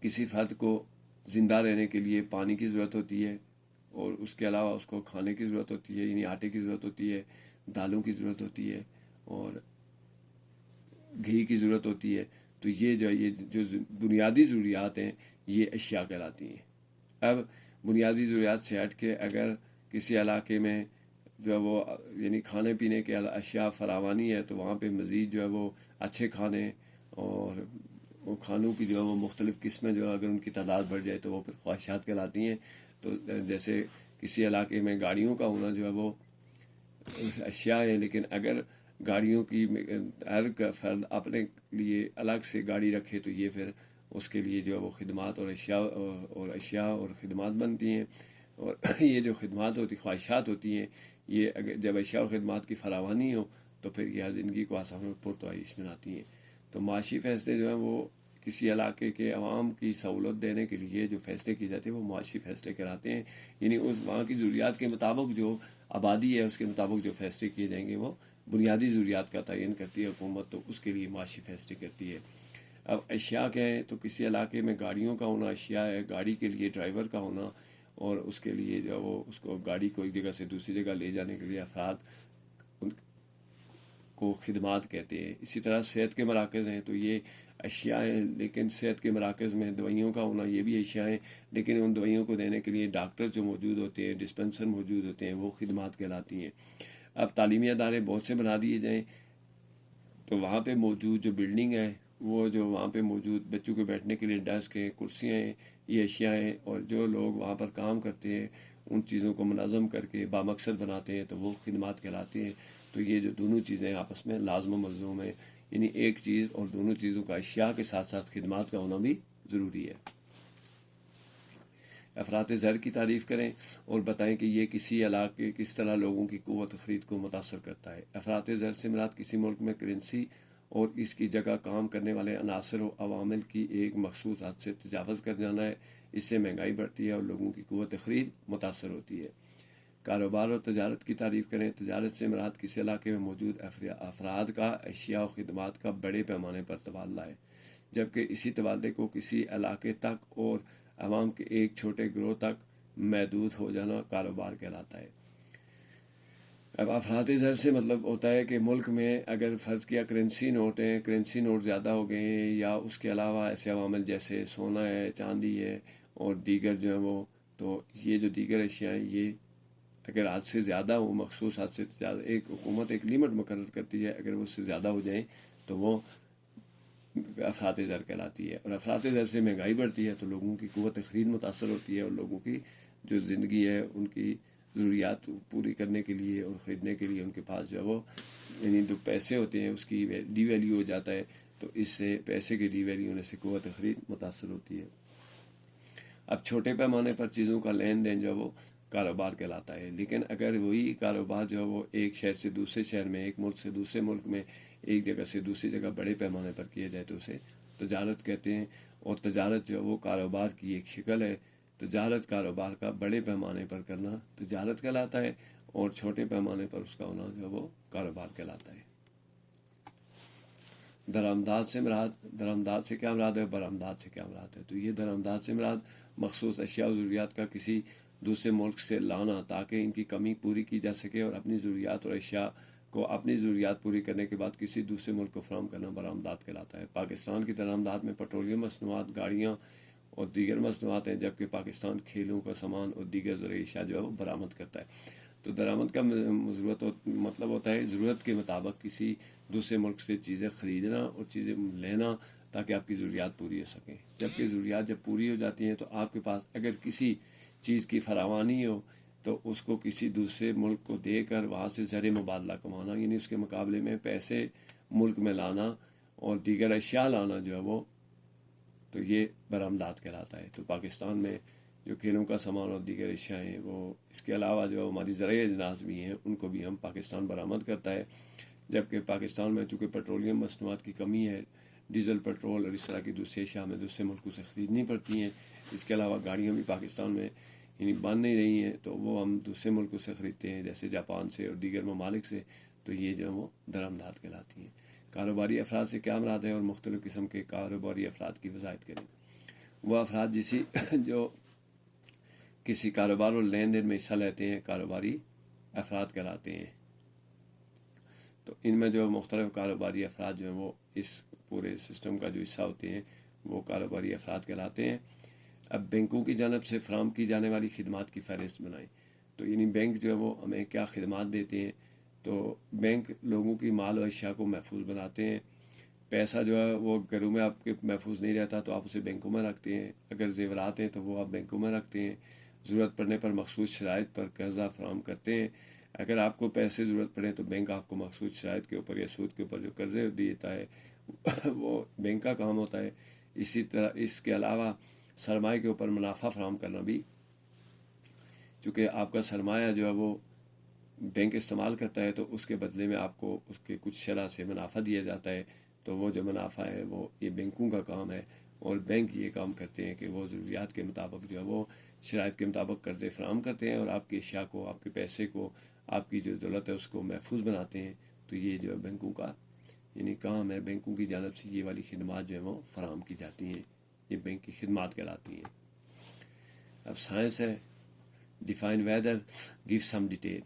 کسی فرد کو زندہ رہنے کے لیے پانی کی ضرورت ہوتی ہے، اور اس کے علاوہ اس کو کھانے کی ضرورت ہوتی ہے، یعنی آٹے کی ضرورت ہوتی ہے، دالوں کی ضرورت ہوتی ہے، اور گھی کی ضرورت ہوتی ہے۔ تو یہ جو بنیادی ضروریات ہیں یہ اشیاء کہلاتی ہیں۔ اب بنیادی ضروریات سے ہٹ کے اگر کسی علاقے میں جو ہے وہ یعنی کھانے پینے کے اشیاء فراوانی ہے، تو وہاں پہ مزید جو ہے وہ اچھے کھانے اور وہ کھانوں کی جو ہے وہ مختلف قسمیں جو ہے اگر ان کی تعداد بڑھ جائے تو وہ پھر خواہشات کہلاتی ہیں۔ تو جیسے کسی علاقے میں گاڑیوں کا ہونا جو ہے وہ اشیاء ہے، لیکن اگر گاڑیوں کی ہر فرد اپنے لیے الگ سے گاڑی رکھے تو یہ پھر اس کے لیے جو ہے وہ خدمات اور اشیاء اور خدمات بنتی ہیں۔ اور یہ جو خدمات ہوتی خواہشات ہوتی ہیں، یہ اگر جب اشیاء اور خدمات کی فراوانی ہو تو پھر یہ زندگی کو آسان اور پرتعیش بناتی ہیں۔ تو معاشی فیصلے جو ہیں وہ کسی علاقے کے عوام کی سہولت دینے کے لیے جو فیصلے کیے جاتے ہیں وہ معاشی فیصلے کہلاتے ہیں، یعنی اس وہاں کی ضروریات کے مطابق جو آبادی ہے اس کے مطابق جو فیصلے کیے جائیں گے وہ بنیادی ضروریات کا تعین کرتی ہے حکومت، تو اس کے لیے معاشی فیصلے کرتی ہے۔ اب اشیاء کیا ہیں؟ تو کسی علاقے میں گاڑیوں کا ہونا اشیاء ہے، گاڑی کے لیے ڈرائیور کا ہونا، اور اس کے لیے جو وہ اس کو گاڑی کو ایک جگہ سے دوسری جگہ لے جانے کے لیے افراد ان کو خدمات کہتے ہیں۔ اسی طرح صحت کے مراکز ہیں تو یہ اشیاء ہیں، لیکن صحت کے مراکز میں دوائیوں کا ہونا یہ بھی اشیاء ہیں، لیکن ان دوائیوں کو دینے کے لیے ڈاکٹر جو موجود ہوتے ہیں، ڈسپنسر موجود ہوتے ہیں، وہ خدمات کہلاتی ہیں۔ اب تعلیمی ادارے بہت سے بنا دیے جائیں تو وہاں پہ موجود جو بلڈنگ ہے، وہ جو وہاں پہ موجود بچوں کے بیٹھنے کے لیے ڈیسک ہیں، کرسیاں ہیں، یہ اشیاء ہیں، اور جو لوگ وہاں پر کام کرتے ہیں ان چیزوں کو منظم کر کے بامقصد بناتے ہیں تو وہ خدمات کہلاتے ہیں۔ تو یہ جو دونوں چیزیں آپس میں لازم و ملزوم ہیں، یعنی ایک چیز اور دونوں چیزوں کا اشیاء کے ساتھ ساتھ خدمات کا ہونا بھی ضروری ہے۔ افراط زر کی تعریف کریں اور بتائیں کہ یہ کسی علاقے کس طرح لوگوں کی قوت خرید کو متاثر کرتا ہے۔ افراط زر سے مراد کسی ملک میں کرنسی اور اس کی جگہ کام کرنے والے عناصر و عوامل کی ایک مخصوص حد سے تجاوز کر جانا ہے۔ اس سے مہنگائی بڑھتی ہے اور لوگوں کی قوت خرید متاثر ہوتی ہے۔ کاروبار اور تجارت کی تعریف کریں۔ تجارت سے مراد کسی علاقے میں موجود افراد کا اشیاء و خدمات کا بڑے پیمانے پر تبادلہ ہے، جبکہ اسی تبادلے کو کسی علاقے تک اور عوام کے ایک چھوٹے گروہ تک محدود ہو جانا کاروبار کہلاتا ہے۔ اب افراط زر سے مطلب ہوتا ہے کہ ملک میں اگر فرض کیا کرنسی نوٹ ہیں، کرنسی نوٹ زیادہ ہو گئے ہیں، یا اس کے علاوہ ایسے عوامل جیسے سونا ہے، چاندی ہے اور دیگر جو ہیں وہ، تو یہ جو دیگر اشیاء ہیں یہ اگر حد سے زیادہ ہو، مخصوص حد سے زیادہ، ایک حکومت ایک لیمٹ مقرر کرتی ہے، اگر وہ اس سے زیادہ ہو جائیں تو وہ افراط زر کہلاتی ہے۔ اور افراط زر سے مہنگائی بڑھتی ہے تو لوگوں کی قوت خرید متاثر ہوتی ہے، اور لوگوں کی جو زندگی ہے ان کی ضروریات پوری کرنے کے لیے اور خریدنے کے لیے ان کے پاس جو ہے وہ یعنی جو پیسے ہوتے ہیں اس کی ڈی ویلیو ہو جاتا ہے، تو اس سے پیسے کے ڈی ویلیو ہونے سے قوت خرید متاثر ہوتی ہے۔ اب چھوٹے پیمانے پر چیزوں کا لین دین جو ہے وہ کاروبار کہلاتا ہے، لیکن اگر وہی کاروبار جو ہے وہ ایک شہر سے دوسرے شہر میں، ایک ملک سے دوسرے ملک میں، ایک جگہ سے دوسری جگہ بڑے پیمانے پر کیا جائے تو اسے تجارت کہتے ہیں۔ اور تجارت جو ہے وہ کاروبار کی ایک شکل ہے۔ تجارت کاروبار کا بڑے پیمانے پر کرنا تجارت کہلاتا ہے، اور چھوٹے پیمانے پر اس کا ہونا جو ہے وہ کاروبار کہلاتا ہے۔ درآمدات سے کیا مراد ہے؟ برآمدات سے کیا مراد ہے؟ تو یہ درآمدات سے مراد مخصوص اشیاء و ضروریات کا کسی دوسرے ملک سے لانا تاکہ ان کی کمی پوری کی جا سکے، اور اپنی ضروریات اور اشیاء کو اپنی ضروریات پوری کرنے کے بعد کسی دوسرے ملک کو فراہم کرنا برآمدات کہلاتا ہے۔ پاکستان کی درآمدات میں پیٹرولیم مصنوعات، گاڑیاں اور دیگر مصنوعات ہیں، جبکہ پاکستان کھیلوں کا سامان اور دیگر زرعی اشیاء جو ہے وہ برآمد کرتا ہے۔ تو درآمد کا مطلب ہوتا ہے ضرورت کے مطابق کسی دوسرے ملک سے چیزیں خریدنا اور چیزیں لینا تاکہ آپ کی ضروریات پوری ہو سکیں۔ جبکہ ضروریات جب پوری ہو جاتی ہیں تو آپ کے پاس اگر کسی چیز کی فراوانی ہو تو اس کو کسی دوسرے ملک کو دے کر وہاں سے زر مبادلہ کمانا، یعنی اس کے مقابلے میں پیسے ملک میں لانا اور دیگر اشیاء لانا جو ہے وہ، تو یہ برآمدات کہلاتا ہے۔ تو پاکستان میں جو کھیلوں کا سامان اور دیگر اشیاء ہیں وہ، اس کے علاوہ جو ہماری زرعی اجناس بھی ہیں ان کو بھی ہم پاکستان برآمد کرتا ہے، جبکہ پاکستان میں چونکہ پیٹرولیم مصنوعات کی کمی ہے، ڈیزل، پیٹرول اور اس طرح کی دوسری اشیاء ہمیں دوسرے ملکوں سے خریدنی پڑتی ہیں۔ اس کے علاوہ گاڑیاں بھی پاکستان میں یعنی بن نہیں رہی ہیں، تو وہ ہم دوسرے ملکوں سے خریدتے ہیں، جیسے جاپان سے اور دیگر ممالک سے، تو یہ جو ہے وہ درآمدات کہلاتی ہیں۔ کاروباری افراد سے کیا مراد ہے، اور مختلف قسم کے کاروباری افراد کی وضاحت کریں۔ وہ افراد جو کسی کاروبار اور لین دین میں حصہ لیتے ہیں کاروباری افراد کہلاتے ہیں۔ تو ان میں جو مختلف کاروباری افراد جو ہیں وہ اس پورے سسٹم کا جو حصہ ہوتے ہیں وہ کاروباری افراد کہلاتے ہیں۔ اب بینکوں کی جانب سے فراہم کی جانے والی خدمات کی فہرست بنائیں۔ تو یعنی بینک جو ہے وہ ہمیں کیا خدمات دیتے ہیں، تو بینک لوگوں کی مال و اشیاء کو محفوظ بناتے ہیں۔ پیسہ جو ہے وہ گھروں میں آپ کے محفوظ نہیں رہتا تو آپ اسے بینکوں میں رکھتے ہیں، اگر زیورات ہیں تو وہ آپ بینکوں میں رکھتے ہیں، ضرورت پڑنے پر مخصوص شرائط پر قرضہ فراہم کرتے ہیں۔ اگر آپ کو پیسے ضرورت پڑے تو بینک آپ کو مخصوص شرائط کے اوپر یا سود کے اوپر جو قرضے دیتا ہے وہ بینک کا کام ہوتا ہے۔ اسی طرح اس کے علاوہ سرمایہ کے اوپر منافع فراہم کرنا بھی، چونکہ آپ کا سرمایہ جو ہے وہ بینک استعمال کرتا ہے تو اس کے بدلے میں آپ کو اس کے کچھ شرح سے منافع دیا جاتا ہے، تو وہ جو منافع ہے وہ یہ بینکوں کا کام ہے، اور بینک یہ کام کرتے ہیں کہ وہ ضروریات کے مطابق جو ہے وہ شرائط کے مطابق قرضے فراہم کرتے ہیں اور آپ کی اشیاء کو، آپ کے پیسے کو، آپ کی جو دولت ہے اس کو محفوظ بناتے ہیں۔ تو یہ جو ہے بینکوں کا یعنی کام ہے، بینکوں کی جانب سے یہ والی خدمات جو ہیں وہ فراہم کی جاتی ہیں، یہ بینک کی خدمات کہلاتی ہیں۔ اب سائنس ہے، define weather, give some detail.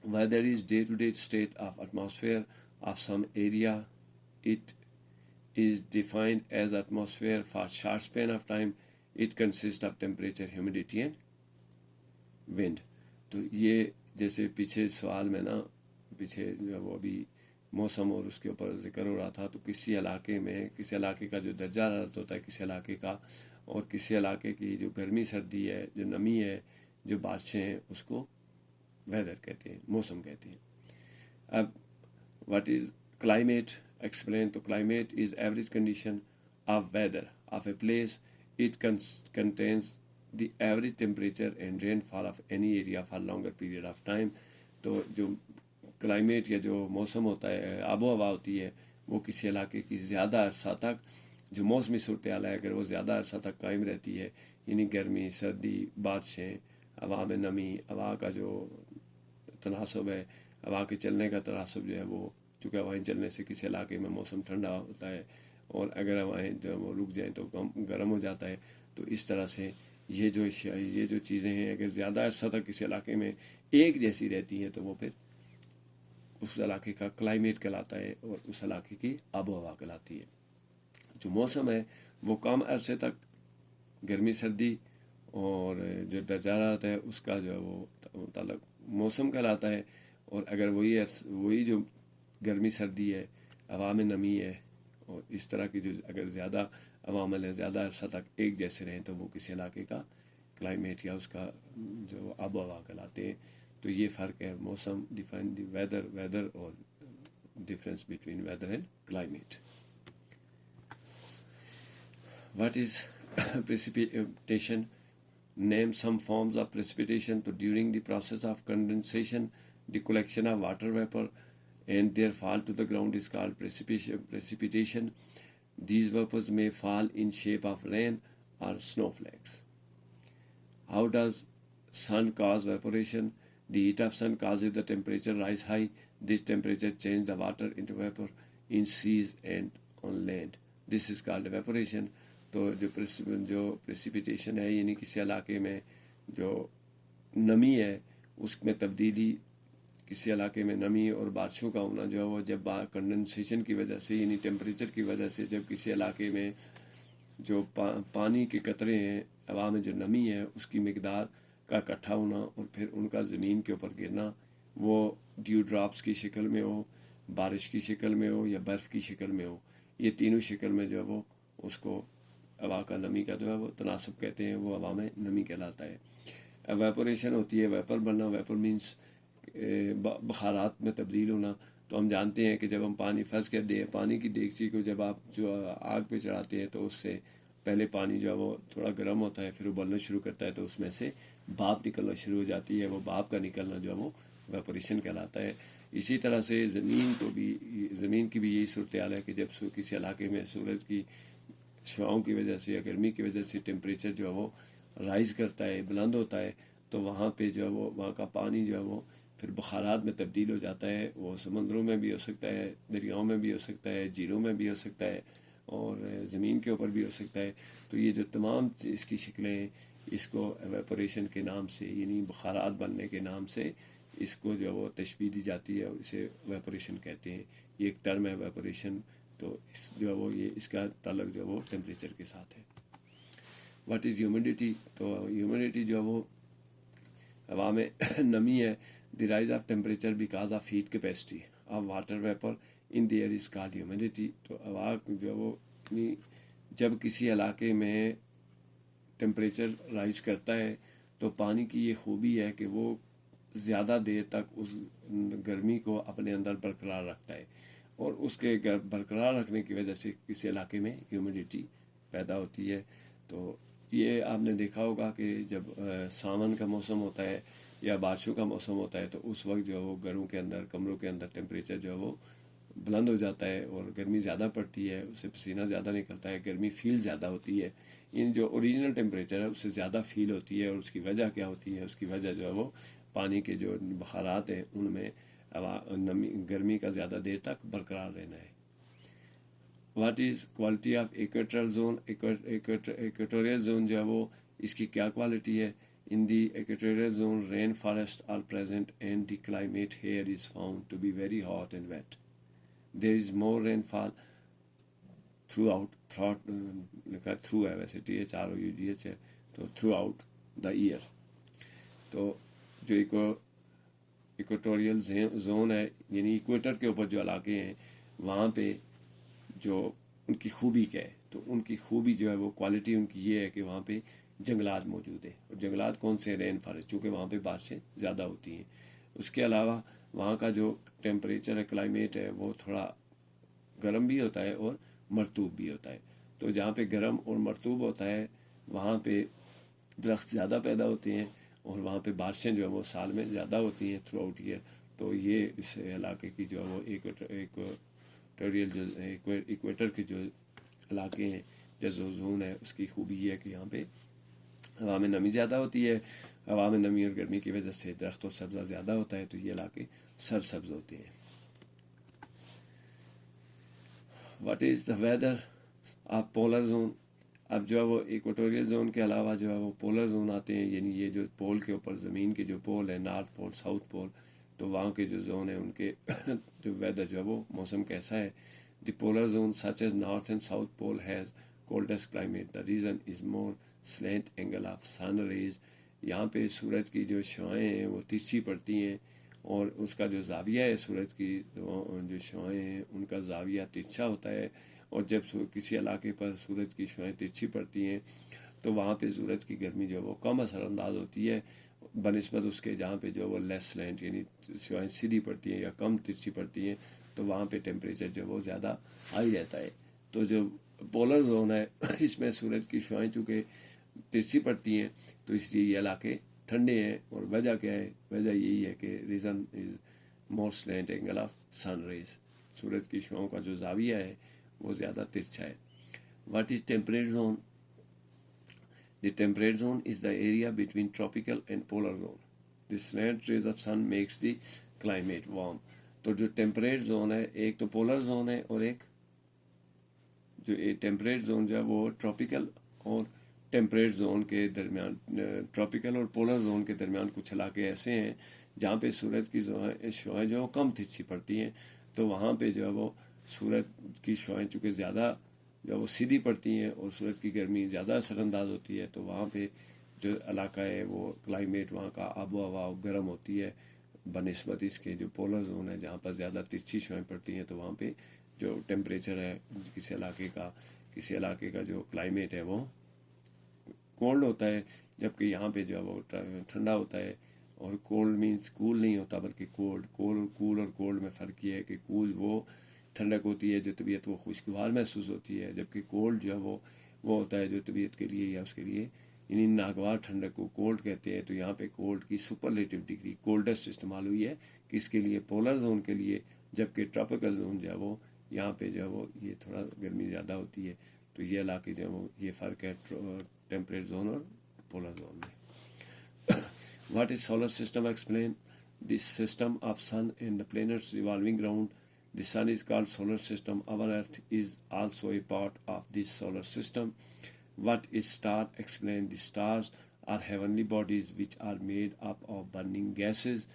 Weather is day-to-day state of atmosphere of some area. It is defined as atmosphere for short span of time. It consists of temperature, humidity and wind. تو یہ جیسے پیچھے سوال میں نا، پیچھے جو ہے وہ ابھی موسم اور اس کے اوپر ذکر ہو رہا تھا، تو کسی علاقے میں کسی علاقے کا جو درجہ حرارت ہوتا ہے کسی علاقے کا، اور کسی علاقے کی جو گرمی سردی ہے، جو نمی ہے، جو بارشیں ہیں، اس کو ویدر کہتے ہیں، موسم کہتے ہیں۔ اب واٹ از کلائمیٹ ایکسپلین، تو climate is average condition of weather of a place, it contains the average temperature and rainfall of any area for longer period of time. تو جو کلائمیٹ یا جو موسم ہوتا ہے، آب و ہوا ہوتی ہے، وہ کسی علاقے کی زیادہ عرصہ تک جو موسمی صورتحال ہے اگر وہ زیادہ عرصہ تک قائم رہتی ہے، یعنی گرمی، سردی، بارشیں، ہوا میں نمی، ہوا کا جو تناسب ہے، ہوا کے چلنے کا تناسب جو ہے وہ، چونکہ ہوائیں چلنے سے کسی علاقے میں موسم ٹھنڈا ہوتا ہے، اور اگر ہوائیں جو وہ رک جائیں تو گرم ہو جاتا ہے۔ تو اس طرح سے یہ جو اشیاء، یہ جو چیزیں ہیں، اگر زیادہ عرصہ تک کسی علاقے میں ایک جیسی رہتی ہیں تو وہ پھر اس علاقے کا کلائمیٹ کہلاتا ہے اور اس علاقے کی آب و ہوا کہلاتی ہے۔ جو موسم ہے وہ کم عرصے تک گرمی سردی اور جو درجہ حرارت ہے اس کا جو ہے وہ متعلق موسم کہلاتا ہے، اور اگر وہی جو گرمی سردی ہے، ہوا میں نمی ہے، اور اس طرح کی جو اگر زیادہ عوامل ہیں زیادہ عرصہ تک ایک جیسے رہیں تو وہ کسی علاقے کا کلائمیٹ یا اس کا جو آب و ہوا کہلاتے ہیں۔ تو یہ فرق ہے، موسم، ڈیفائن دی ویدر اور difference between weather and climate. What is precipitation? Name some forms of precipitation. So during the process of condensation, the collection of water vapor and their fall to the ground is called precipitation. These vapors may fall in shape of rain or snowflakes. How does sun cause evaporation? The heat of sun causes the temperature rise high. This temperature changes the water into vapor in seas and on land. This is called evaporation. تو جو پریسیپیٹیشن ہے یعنی کسی علاقے میں جو نمی ہے اس میں تبدیلی، کسی علاقے میں نمی اور بارشوں کا ہونا جو ہے وہ جب کنڈنسیشن کی وجہ سے یعنی ٹیمپریچر کی وجہ سے، جب کسی علاقے میں جو پانی کے قطرے ہیں، ہوا میں جو نمی ہے اس کی مقدار کا اکٹھا ہونا اور پھر ان کا زمین کے اوپر گرنا، وہ ڈیو ڈراپس کی شکل میں ہو، بارش کی شکل میں ہو یا برف کی شکل میں ہو، یہ تینوں شکل میں جو ہے وہ اس کو ہوا کا نمی کا جو ہے وہ تناسب کہتے ہیں، وہ ہوا میں نمی کہلاتا ہے۔ ایویپوریشن ہوتی ہے ویپر بننا، ویپر مینس بخارات میں تبدیل ہونا۔ تو ہم جانتے ہیں کہ جب ہم پانی فرض کر دیں پانی کی دیگچی کو جب آپ جو آگ پہ چڑھاتے ہیں تو اس سے پہلے پانی جو ہے وہ تھوڑا گرم ہوتا ہے، پھر ابلنا شروع کرتا ہے تو اس میں سے بھاپ نکلنا شروع ہو جاتی ہے، وہ بھاپ کا نکلنا جو ہے وہ ویپوریشن کہلاتا ہے۔ اسی طرح سے زمین کی بھی یہی صورتحال ہے کہ جب کسی علاقے میں سورج کی شعاؤں کی وجہ سے یا گرمی کی وجہ سے ٹیمپریچر جو ہے وہ رائز کرتا ہے، بلند ہوتا ہے، تو وہاں پہ جو ہے وہ وہاں کا پانی جو ہے وہ پھر بخارات میں تبدیل ہو جاتا ہے۔ وہ سمندروں میں بھی ہو سکتا ہے، دریاؤں میں بھی ہو سکتا ہے، جھیلوں میں بھی ہو سکتا ہے، اور زمین کے اوپر بھی ہو سکتا ہے۔ تو یہ جو تمام اس کی شکلیں ہیں، اس کو ایویپوریشن کے نام سے، یعنی بخارات بننے کے نام سے اس کو جو ہے وہ تشبیہ دی جاتی ہے، اسے ایویپوریشن کہتے ہیں۔ یہ ایک ٹرم ہے ایویپوریشن، تو اس جو ہے وہ یہ اس کا تعلق جو ہے وہ ٹیمپریچر کے ساتھ ہے۔ What is humidity? تو ہیومیڈیٹی جو ہے وہ ہوا میں نمی ہے۔ The rise of temperature because of heat capacity of water vapour in the air is called humidity. تو ہوا جو ہے وہ جب کسی علاقے میں ٹیمپریچر رائز کرتا ہے تو پانی کی یہ خوبی ہے کہ وہ زیادہ دیر تک اس گرمی کو اپنے اندر برقرار رکھتا ہے، اور اس کے برقرار رکھنے کی وجہ سے کسی علاقے میں ہیومیڈیٹی پیدا ہوتی ہے۔ تو یہ آپ نے دیکھا ہوگا کہ جب ساون کا موسم ہوتا ہے یا بارشوں کا موسم ہوتا ہے تو اس وقت جو ہے وہ گھروں کے اندر، کمروں کے اندر ٹیمپریچر جو ہے وہ بلند ہو جاتا ہے اور گرمی زیادہ پڑتی ہے، اس سے پسینہ زیادہ نکلتا ہے، گرمی فیل زیادہ ہوتی ہے۔ ان جو اوریجنل ٹیمپریچر ہے اس سے زیادہ فیل ہوتی ہے، اور اس کی وجہ کیا ہوتی ہے؟ اس کی وجہ جو ہے وہ پانی کے جو بخارات ہیں ان میں گرمی کا زیادہ دیر تک برقرار رہنا ہے۔ What is quality of equatorial zone? Equatorial zone جو ہے وہ اس کی کیا کوالٹی ہے؟ In the equatorial zone rain forest are present and the climate here is found to be very hot and wet. There is more rain fall through ہے، ویسے THROUGH ہے، تو تھرو آؤٹ دا ایئر۔ تو جو ایکویٹوریل zone ہے، یعنی equator کے اوپر جو علاقے ہیں وہاں پہ جو ان کی خوبی کیا ہے؟ تو ان کی خوبی جو ہے وہ کوالٹی ان کی یہ ہے کہ وہاں پہ جنگلات موجود ہیں، اور جنگلات کون سے؟ رین فارسٹ، چونکہ وہاں پہ بارشیں زیادہ ہوتی ہیں۔ اس کے علاوہ وہاں کا جو ٹیمپریچر ہے، کلائمیٹ ہے، وہ تھوڑا گرم بھی ہوتا ہے اور مرطوب بھی ہوتا ہے۔ تو جہاں پہ گرم اور مرطوب ہوتا ہے وہاں پہ درخت زیادہ پیدا ہوتے ہیں، اور وہاں پہ بارشیں جو ہے وہ سال میں زیادہ ہوتی ہیں تھرو آؤٹ ایئر۔ تو یہ اس علاقے کی جو ہے وہ ایکویٹر کے جو علاقے ہیں، جو زون ہے، اس کی خوبی یہ ہے کہ یہاں پہ ہوا میں نمی زیادہ ہوتی ہے۔ ہوا میں نمی اور گرمی کی وجہ سے درخت و سبزہ زیادہ ہوتا ہے، تو یہ علاقے سرسبز ہوتے ہیں۔ What is the weather of polar zone? اب جو ہے وہ ایکویٹوریل زون کے علاوہ جو ہے وہ پولر زون آتے ہیں، یعنی یہ جو پول کے اوپر زمین کے جو پول ہیں، نارتھ پول، ساؤتھ پول، تو وہاں کے جو زون ہیں ان کے جو ویدر جو ہے وہ موسم کیسا ہے؟ The polar zone such as north and south pole has coldest climate, the reason is more slant angle of sun rays. یہاں پہ سورج کی جو شعائیں ہیں وہ ترچھی پڑتی ہیں، اور اس کا جو زاویہ ہے سورج کی جو شعائیں ہیں ان کا زاویہ ترچھا ہوتا ہے، اور جب کسی علاقے پر سورج کی شعائیں ترچھی پڑتی ہیں تو وہاں پہ سورج کی گرمی جو ہے وہ کم اثر انداز ہوتی ہے بنسبت اس کے جہاں پہ جو وہ لیس سلینٹ، یعنی شعائیں سیدھی پڑتی ہیں یا کم ترچھی پڑتی ہیں، تو وہاں پہ ٹیمپریچر جو وہ زیادہ ہائی رہتا ہے۔ تو جو پولر زون ہے اس میں سورج کی شعائیں چونکہ ترچھی پڑتی ہیں تو اس لیے یہ علاقے ٹھنڈے ہیں، اور وجہ کیا ہے؟ وجہ یہی ہے کہ reason is more slant angle of sun rays, سورج کی شعاؤں کا جو زاویہ ہے وہ زیادہ ترچھا ہے۔ What is temperate zone? The temperate zone is the area between tropical and polar zone, the slant rays of sun makes the climate warm. تو جو ٹیمپریٹ زون ہے، ایک تو پولر زون ہے، اور ایک جو ٹیمپریٹ زون جو ہے وہ ٹراپیکل اور ٹیمپریٹ زون کے درمیان، ٹراپیکل اور پولر زون کے درمیان کچھ علاقے ایسے ہیں جہاں پہ سورج کی شعائیں جو کم ترچھی پڑتی ہیں، تو وہاں پہ جو ہے وہ سورج کی شعائیں چونکہ زیادہ جو ہے وہ سیدھی پڑتی ہیں اور سورج کی گرمی زیادہ اثر انداز ہوتی ہے، تو وہاں پہ جو علاقہ ہے وہ کلائمیٹ، وہاں کا آب و ہوا گرم ہوتی ہے بنسبت اس کے جو پولر زون ہے جہاں پر زیادہ ترچھی شعائیں پڑتی ہیں، تو وہاں پہ جو ٹیمپریچر ہے کسی علاقے کا جو کلائمیٹ ہے وہ کولڈ ہوتا ہے، جبکہ یہاں پہ جو ہے وہ ٹھنڈا ہوتا ہے۔ اور کولڈ مینس کول نہیں ہوتا بلکہ کول اور کولڈ میں فرق یہ ہے کہ کول وہ ٹھنڈک ہوتی ہے جو طبیعت کو خوشگوار محسوس ہوتی ہے، جبکہ کولڈ جو ہے وہ وہ ہوتا ہے جو طبیعت کے لیے یا اس کے لیے، یعنی ناگوار ٹھنڈک کو کولڈ کہتے ہیں. تو یہاں پہ کولڈ کی سپرلیٹو ڈگری کولڈسٹ استعمال ہوئی ہے کس کے لیے؟ پولر زون کے لیے، جبکہ ٹراپیکل زون جو ہے وہ یہاں پہ جو ہے وہ یہ تھوڑا گرمی زیادہ ہوتی ہے. تو یہ علاقے جو ہے وہ یہ فرق ہے ٹیمپریٹ زون اور پولر زون میں. What is solar system? Explain the system of sun and the planets revolving around the sun is called solar system. Our earth is also a part of this solar system. What is star? Explain. The stars are heavenly bodies which are made up of burning gases.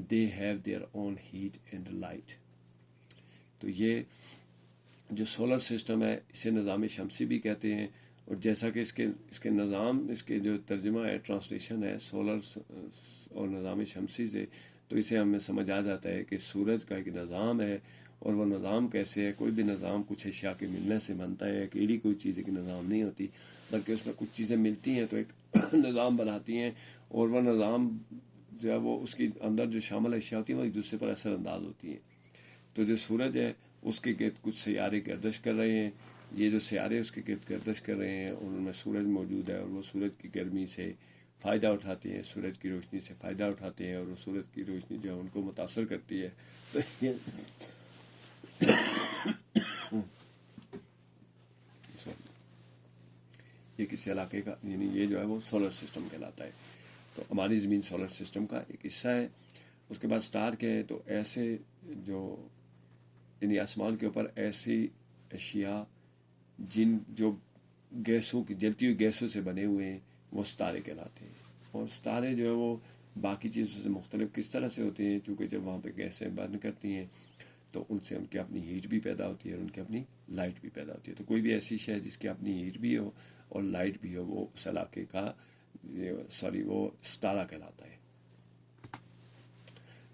They have their own heat and light. تو یہ جو solar system ہے اسے نظام شمسی بھی کہتے ہیں. اور جیسا کہ اس کے نظام، اس کے جو ترجمہ ہے، ٹرانسلیشن ہے سولر اور نظام شمسی سے، تو اسے ہمیں سمجھ آ جاتا ہے کہ سورج کا ایک نظام ہے. اور وہ نظام کیسے ہے؟ کوئی بھی نظام کچھ اشیاء کے ملنے سے بنتا ہے. اکیلی کوئی چیز ایک نظام نہیں ہوتی، بلکہ اس میں کچھ چیزیں ملتی ہیں تو ایک نظام بناتی ہیں. اور وہ نظام جو ہے وہ اس کے اندر جو شامل اشیاء ہوتی ہیں وہ ایک دوسرے پر اثر انداز ہوتی ہیں. تو جو سورج ہے اس کے گرد کچھ سیارے گردش کر رہے ہیں. یہ جو سیارے اس کے گرد گردش کر رہے ہیں اور ان میں سورج موجود ہے، اور وہ سورج کی گرمی سے فائدہ اٹھاتے ہیں، سورج کی روشنی سے فائدہ اٹھاتے ہیں، اور وہ سورج کی روشنی جو ہے ان کو متاثر کرتی ہے. تو یہ کسی علاقے کا، یعنی یہ جو ہے وہ سولر سسٹم کہلاتا ہے. تو ہماری زمین سولر سسٹم کا ایک حصہ ہے. اس کے بعد سٹار کیا ہے؟ تو ایسے جو یعنی آسمان کے اوپر ایسی اشیاء جو گیسوں کی، جلتی ہوئی گیسوں سے بنے ہوئے ہیں، وہ ستارے کہلاتے ہیں. اور ستارے جو ہے وہ باقی چیزوں سے مختلف کس طرح سے ہوتے ہیں؟ چونکہ جب وہاں پہ گیسیں برن کرتی ہیں تو ان سے ان کی اپنی ہیٹ بھی پیدا ہوتی ہے اور ان کی اپنی لائٹ بھی پیدا ہوتی ہے. تو کوئی بھی ایسی شے جس کی اپنی ہیٹ بھی ہو اور لائٹ بھی ہو، وہ اس علاقے کا وہ ستارہ کہلاتا ہے.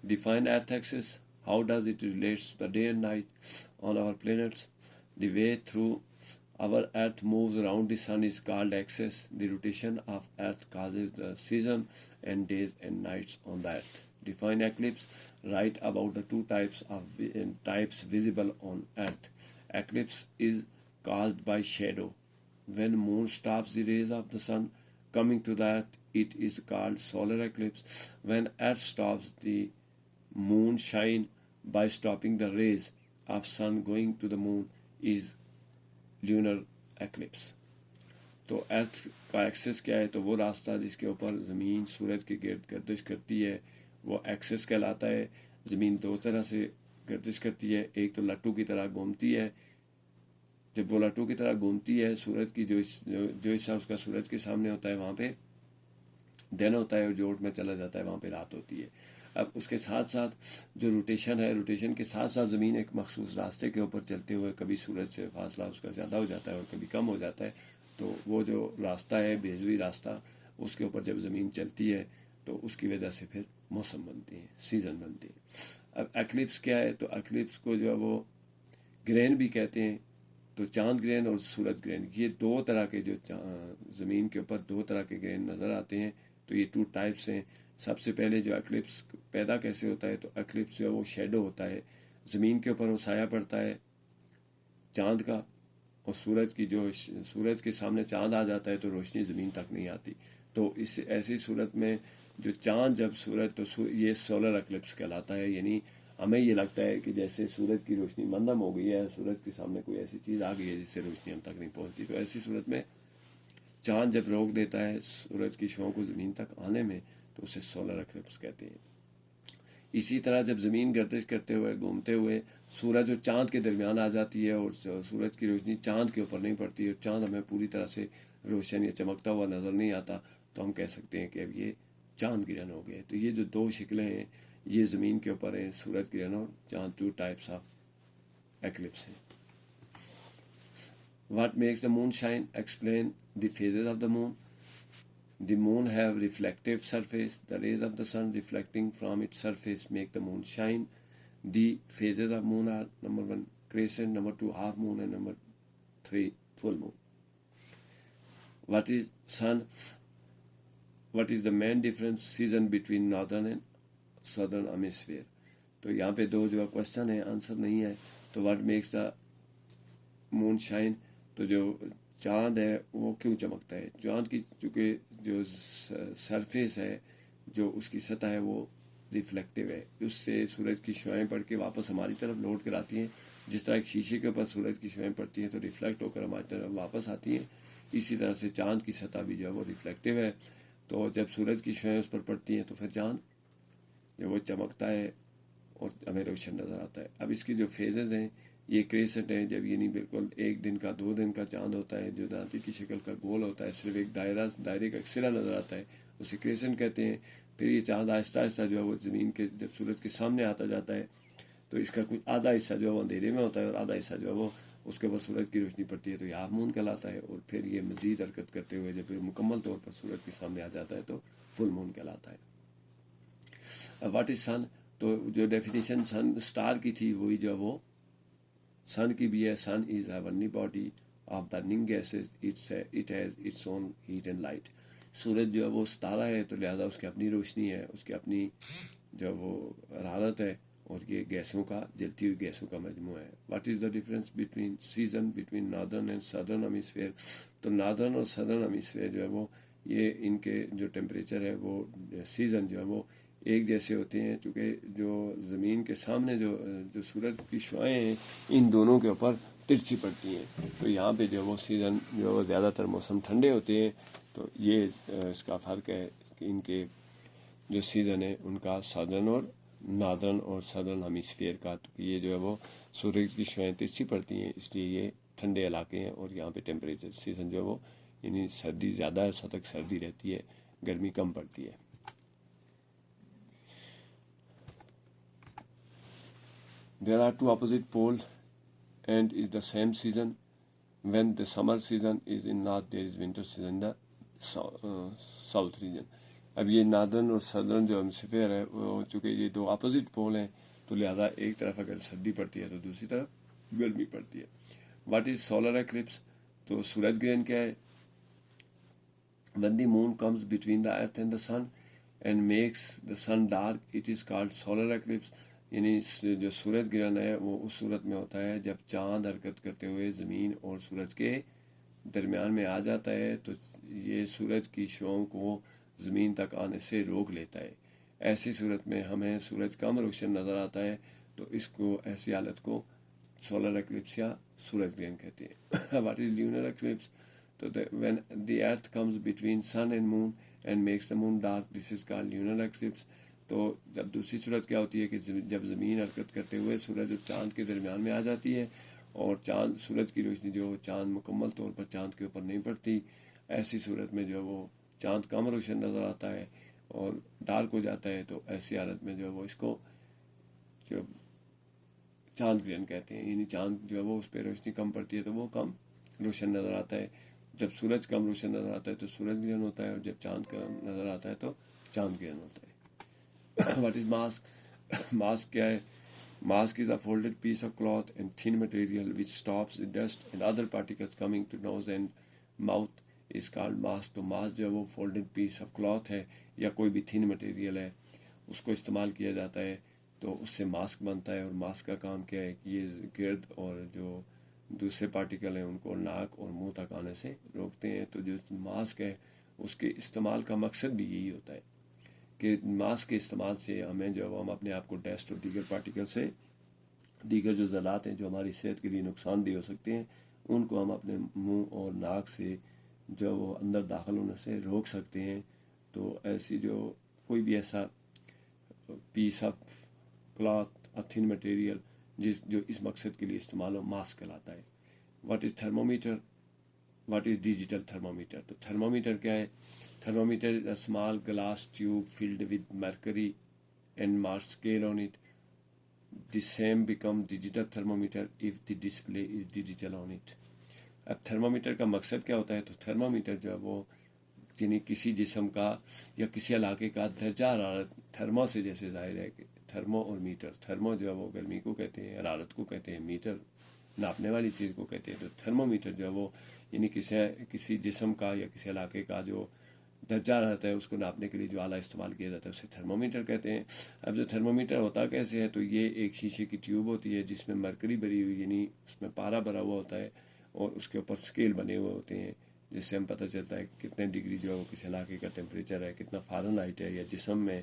Define Earth axis. How does it relate to the day and night on our planets? The way through our Earth moves around the sun is called axis. The rotation of Earth causes the season and days and nights on the Earth. Define eclipse. Write about the two types visible on Earth. Eclipse is caused by shadow. When moon stops the rays of the sun coming to the Earth, it is called solar eclipse. When Earth stops the moon shine by stopping the rays of sun going to the moon is lunar eclipse. تو ارتھ کا Axis کیا ہے؟ تو وہ راستہ جس کے اوپر زمین سورج کے گرد گردش کرتی ہے وہ ایکسس کہلاتا ہے. زمین دو طرح سے گردش کرتی ہے. ایک تو لٹو کی طرح گھومتی ہے. جب وہ لٹو کی طرح گھومتی ہے، سورج کی جو حصہ اس کا سورج کے سامنے ہوتا ہے وہاں پہ دن ہوتا ہے، اور جو میں چلا جاتا ہے وہاں پہ رات ہوتی ہے. اب اس کے ساتھ ساتھ جو روٹیشن ہے، روٹیشن کے ساتھ ساتھ زمین ایک مخصوص راستے کے اوپر چلتے ہوئے کبھی سورج سے فاصلہ اس کا زیادہ ہو جاتا ہے اور کبھی کم ہو جاتا ہے. تو وہ جو راستہ ہے بیضوی راستہ، اس کے اوپر جب زمین چلتی ہے تو اس کی وجہ سے پھر موسم بنتے ہیں، سیزن بنتے ہیں. اب ایکلپس کیا ہے؟ تو ایکلپس کو جو ہے وہ گرین بھی کہتے ہیں. تو چاند گرین اور سورج گرین، یہ دو طرح کے جو زمین کے اوپر دو طرح کے گرین نظر آتے ہیں. تو یہ 2 ٹائپس ہیں. سب سے پہلے جو ایکلپس پیدا کیسے ہوتا ہے؟ تو ایکلپس جو ہے وہ شیڈو ہوتا ہے. زمین کے اوپر وہ سایہ پڑتا ہے چاند کا، اور سورج کے سامنے چاند آ جاتا ہے تو روشنی زمین تک نہیں آتی. تو اس ایسی صورت میں جو چاند جب تو یہ سولر ایکلپس کہلاتا ہے. یعنی ہمیں یہ لگتا ہے کہ جیسے سورج کی روشنی مندم ہو گئی ہے، سورج کے سامنے کوئی ایسی چیز آ گئی ہے جس سے روشنی ہم تک نہیں پہنچتی. تو ایسی صورت میں چاند جب روک دیتا ہے سورج کی شعاعوں کو زمین تک آنے میں تو اسے سولر ایکلپس کہتے ہیں. اسی طرح جب زمین گردش کرتے ہوئے گھومتے ہوئے سورج اور چاند کے درمیان آ جاتی ہے اور سورج کی روشنی چاند کے اوپر نہیں پڑتی اور چاند ہمیں پوری طرح سے روشن یا چمکتا ہوا نظر نہیں آتا، تو ہم کہہ سکتے ہیں کہ اب یہ چاند گرہن ہو گئے. تو یہ جو 2 شکلیں ہیں یہ زمین کے اوپر ہیں، سورج گرہن اور چاند. 2 ٹائپس آف ایکلپس ہیں. What makes the moon shine? Explain the phases of the moon. The moon have reflective surface. The rays of the sun reflecting from its surface make the moon shine. The phases of moon are number 1 crescent, number 2 half moon, and number 3 full moon. What is sun? What is the main difference season between northern and southern hemisphere? تو یہاں پہ 2 جو question ہے answer نہیں ہے. تو what makes the moon shine؟ تو جو چاند ہے وہ کیوں چمکتا ہے؟ چاند کی چونکہ جو سرفیس ہے، جو اس کی سطح ہے وہ ریفلیکٹیو ہے، اس سے سورج کی شعاعیں پڑھ کے واپس ہماری طرف لوٹ کر آتی ہیں. جس طرح ایک شیشے کے اوپر سورج کی شعاعیں پڑتی ہیں تو ریفلیکٹ ہو کر ہماری طرف واپس آتی ہیں، اسی طرح سے چاند کی سطح بھی جو ہے وہ ریفلیکٹیو ہے. تو جب سورج کی شعاعیں اس پر پڑتی ہیں تو پھر چاند جو وہ چمکتا ہے اور ہمیں روشن نظر آتا ہے. اب اس کی جو فیزز ہیں یہ کریسنٹ ہیں، جب یہ نہیں بالکل ایک دن کا 2 دن کا چاند ہوتا ہے جو دانتی کی شکل کا گول ہوتا ہے، صرف ایک دائرے کا ایک سرا نظر آتا ہے، اسے کریسنٹ کہتے ہیں. پھر یہ چاند آہستہ آہستہ جو ہے وہ زمین کے جب سورج کے سامنے آتا جاتا ہے تو اس کا کچھ آدھا حصہ جو ہے وہ اندھیرے میں ہوتا ہے اور آدھا حصہ جو ہے وہ اس کے اوپر سورج کی روشنی پڑتی ہے تو یہ ہاف مون کہلاتا ہے. اور پھر یہ مزید حرکت کرتے ہوئے جب مکمل طور پر سورج کے سامنے آ جاتا ہے تو فل مون کہلاتا ہے. واٹ از سن؟ تو جو ڈیفینیشن سن اسٹار کی تھی وہی جو وہ سن کی بھی ہے. Sun is heavenly body of burning gases, it has its own heat and light. سورج جو ہے وہ ستارہ ہے تو لہذا اس کی اپنی روشنی ہے، اس کی اپنی جو وہ حرارت ہے، اور یہ گیسوں کا جلتی ہوئی گیسوں کا مجموعہ ہے. What is the difference between season between northern and southern hemisphere? تو ناردرن اور سدرن ہیمیسفیئر جو ہے وہ یہ ان کے جو ٹیمپریچر ہے وہ سیزن جو ہے وہ ایک جیسے ہوتے ہیں، چونکہ جو زمین کے سامنے جو سورج کی شعاعیں ہیں ان دونوں کے اوپر ترچھی پڑتی ہیں. تو یہاں پہ جو وہ سیزن جو وہ زیادہ تر موسم ٹھنڈے ہوتے ہیں، تو یہ اس کا فرق ہے کہ ان کے جو سیزن ہے ان کا سادرن اور نادرن اور سدرن ہیمیسفیئر کا. تو یہ جو ہے وہ سورج کی شعاعیں ترچھی پڑتی ہیں، اس لیے یہ ٹھنڈے علاقے ہیں. اور یہاں پہ ٹیمپریچر سیزن جو ہے وہ یعنی سردی زیادہ عرصہ تک سردی رہتی ہے، گرمی کم پڑتی ہے. There are two opposite poles and is the same season. When the summer season is in north, there is winter season in the south region. اب یہ ناردرن اور سدرن جو ہیمسفیئر ہے وہ چونکہ یہ دو اپوزٹ پول ہیں تو لہذا ایک طرف اگر سردی پڑتی ہے تو دوسری طرف گرمی پڑتی ہے. What is solar eclipse? تو سورج گرہن کیا ہے؟ when the moon comes between the earth and the sun and makes the sun dark, it is called solar eclipse. یعنی جو سورج گرہن ہے وہ اس صورت میں ہوتا ہے جب چاند حرکت کرتے ہوئے زمین اور سورج کے درمیان میں آ جاتا ہے تو یہ سورج کی شعاؤں کو زمین تک آنے سے روک لیتا ہے. ایسی صورت میں ہمیں سورج کم روشن نظر آتا ہے تو اس کو ایسی حالت کو سولر ایکلپس یا سورج گرہن کہتے ہیں. What is lunar eclipse? تو when the earth comes between sun and moon and makes the moon dark, this is called lunar eclipse. تو جب دوسری صورت کیا ہوتی ہے کہ جب زمین حرکت کرتے ہوئے سورج اور چاند کے درمیان میں آ جاتی ہے اور چاند سورج کی روشنی جو چاند مکمل طور پر چاند کے اوپر نہیں پڑتی، ایسی صورت میں جو ہے وہ چاند کم روشن نظر آتا ہے اور ڈارک ہو جاتا ہے. تو ایسی حالت میں جو ہے وہ اس کو جو چاند گرہن کہتے ہیں. یعنی چاند جو ہے وہ اس پہ روشنی کم پڑتی ہے تو وہ کم روشن نظر آتا ہے. جب سورج کم روشن نظر آتا ہے تو سورج گرہن ہوتا ہے، اور جب چاند کم نظر آتا ہے تو چاند گرہن ہوتا ہے. What is mask? ماسک کیا ہے؟ Mask is a folded piece of cloth and thin material which stops dust and other particles coming to nose and mouth is called mask. تو ماسک جو ہے وہ فولڈیڈ پیس آف کلاتھ ہے یا کوئی بھی تھن مٹیریل ہے، اس کو استعمال کیا جاتا ہے تو اس سے ماسک بنتا ہے. اور ماسک کا کام کیا ہے کہ یہ گرد اور جو دوسرے پارٹیکل ہیں ان کو ناک اور منہ تک آنے سے روکتے ہیں. تو جو ماسک ہے اس کے استعمال کا مقصد بھی یہی ہوتا ہے کہ ماسک کے استعمال سے ہمیں جو ہے ہم اپنے آپ کو ڈسٹ اور دیگر پارٹیکل سے، دیگر جو ذرات ہیں جو ہماری صحت کے لیے نقصان دہ ہو سکتے ہیں ان کو ہم اپنے منہ اور ناک سے جو وہ اندر داخل ہونے سے روک سکتے ہیں. تو ایسی جو کوئی بھی ایسا پیس آف کلاتھ اور تھن مٹیریل جو اس مقصد کے لیے استعمال ہو ماسک کہلاتا ہے. What is thermometer? What is digital thermometer? تو تھرمومیٹر کیا ہے؟ Thermometer is a small glass tube filled with mercury and marks scale on it. The same become digital thermometer if the display is digital on it. اب thermometer کا مقصد کیا ہوتا ہے؟ تو تھرمومیٹر جو ہے وہ یعنی کسی جسم کا یا کسی علاقے کا درجہ حرارت، تھرمو سے جیسے ظاہر ہے کہ تھرمو اور میٹر، تھرمو جو ہے وہ گرمی کو کہتے ہیں، حرارت کو کہتے ہیں، میٹر ناپنے والی چیز کو کہتے ہیں. تو تھرمومیٹر جو ہے وہ یعنی کسی جسم کا یا کسی علاقے کا جو درجہ رہتا ہے اس کو ناپنے کے لیے جو آلہ استعمال کیا جاتا ہے اسے تھرمومیٹر کہتے ہیں. اب جو تھرمومیٹر ہوتا کیسے ہے؟ تو یہ ایک شیشے کی ٹیوب ہوتی ہے جس میں مرکری بھری ہوئی، یعنی اس میں پارا بھرا ہوا ہوتا ہے، اور اس کے اوپر اسکیل بنے ہوئے ہوتے ہیں جس سے ہم پتہ چلتا ہے کہ کتنے ڈگری جو ہے وہ کس علاقے کا ٹیمپریچر ہے، کتنا فارنہائٹ ہے، یا جسم میں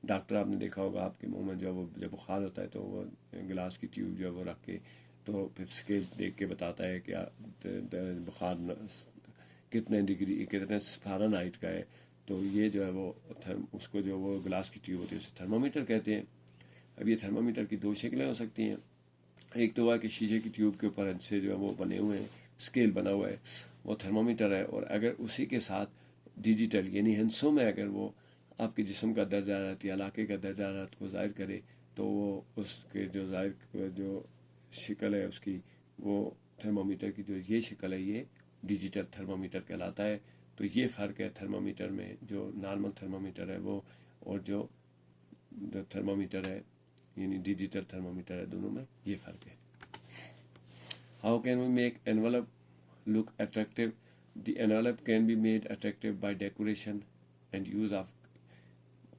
ڈاکٹر آپ نے دیکھا ہوگا آپ کے منہ میں جو ہے وہ جب بخار ہوتا ہے تو وہ گلاس کی ٹیوب جو ہے وہ رکھ کے تو پھر اسکیل دیکھ کے بتاتا ہے کہ بخار کتنے ڈگری کتنے فارنہائٹ کا ہے. تو یہ جو ہے وہ اس کو جو وہ گلاس کی ٹیوب ہوتی ہے اسے تھرمومیٹر کہتے ہیں. اب یہ تھرمومیٹر کی دو شکلیں ہو سکتی ہیں. ایک تو ہے کہ شیشے کی ٹیوب کے اوپر سے جو ہے وہ بنے ہوئے ہیں اسکیل بنا ہوا ہے وہ تھرمومیٹر ہے، اور اگر اسی کے ساتھ ڈیجیٹل یعنی ہندسوں میں اگر وہ آپ کے جسم کا درجہ حرارت یا علاقے کا درجہ حرارت کو ظاہر کرے تو وہ اس کے جو ظاہر جو شکل ہے اس کی وہ تھرمومیٹر کی جو یہ شکل ہے یہ ڈیجیٹل تھرمومیٹر کہلاتا ہے. تو یہ فرق ہے تھرمومیٹر میں، جو نارمل تھرمومیٹر ہے وہ اور جو تھرمومیٹر ہے یعنی ڈیجیٹل تھرمومیٹر ہے، دونوں میں یہ فرق ہے. How can we make envelope look attractive? The envelope can be made attractive by decoration and use of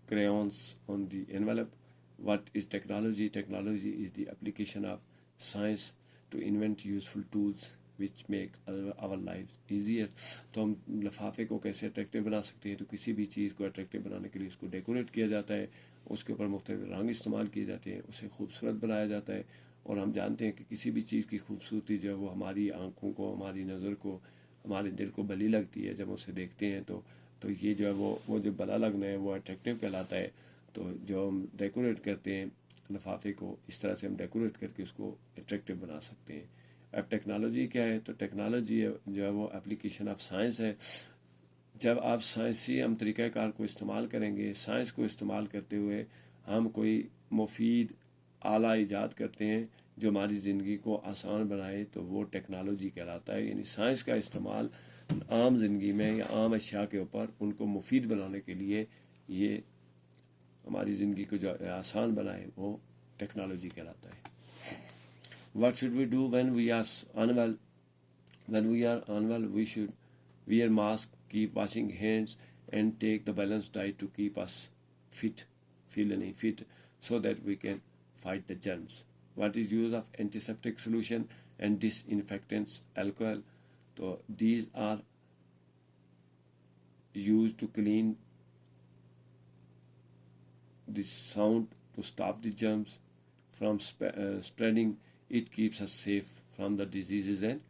crayons on the envelope. What is technology? Technology is the application of science to invent useful tools which make our lives easier. تو ہم لفافے کو کیسے attractive بنا سکتے ہیں؟ تو کسی بھی چیز کو اٹریکٹیو بنانے کے لیے اس کو ڈیکوریٹ کیا جاتا ہے، اس کے اوپر مختلف رنگ استعمال کیے جاتے ہیں، اسے خوبصورت بنایا جاتا ہے. اور ہم جانتے ہیں کہ کسی بھی چیز کی خوبصورتی جو ہے وہ ہماری آنکھوں کو، ہماری نظر کو، ہمارے دل کو بھلی لگتی ہے جب اسے دیکھتے ہیں. تو یہ جو ہے وہ جو بھلا لگنا ہے وہ اٹریکٹیو کہلاتا ہے. تو جو ہم ڈیکوریٹ کرتے ہیں لفافے کو، اس طرح سے ہم ڈیکوریٹ کر کے اس کو اٹریکٹیو بنا سکتے ہیں. اب ٹیکنالوجی کیا ہے؟ تو ٹیکنالوجی جو ہے وہ اپلیکیشن آف سائنس ہے. جب آپ سائنسی ہم طریقہ کار کو استعمال کریں گے، سائنس کو استعمال کرتے ہوئے ہم کوئی مفید آلہ ایجاد کرتے ہیں جو ہماری زندگی کو آسان بنائے تو وہ ٹیکنالوجی کہلاتا ہے. یعنی سائنس کا استعمال عام زندگی میں یا عام اشیاء کے اوپر ان کو مفید بنانے کے لیے یہ ہماری زندگی کو جو آسان بنائے وہ ٹیکنالوجی کہلاتا ہے. What should we do when we are unwell? When we are unwell, we should wear mask, keep washing hands, and take the balanced diet to keep us fit, so that we can fight the germs. What is use of antiseptic solution and disinfectants, alcohol? So these are used to clean the sound to stop the germs from spreading. It keeps us safe from the diseases and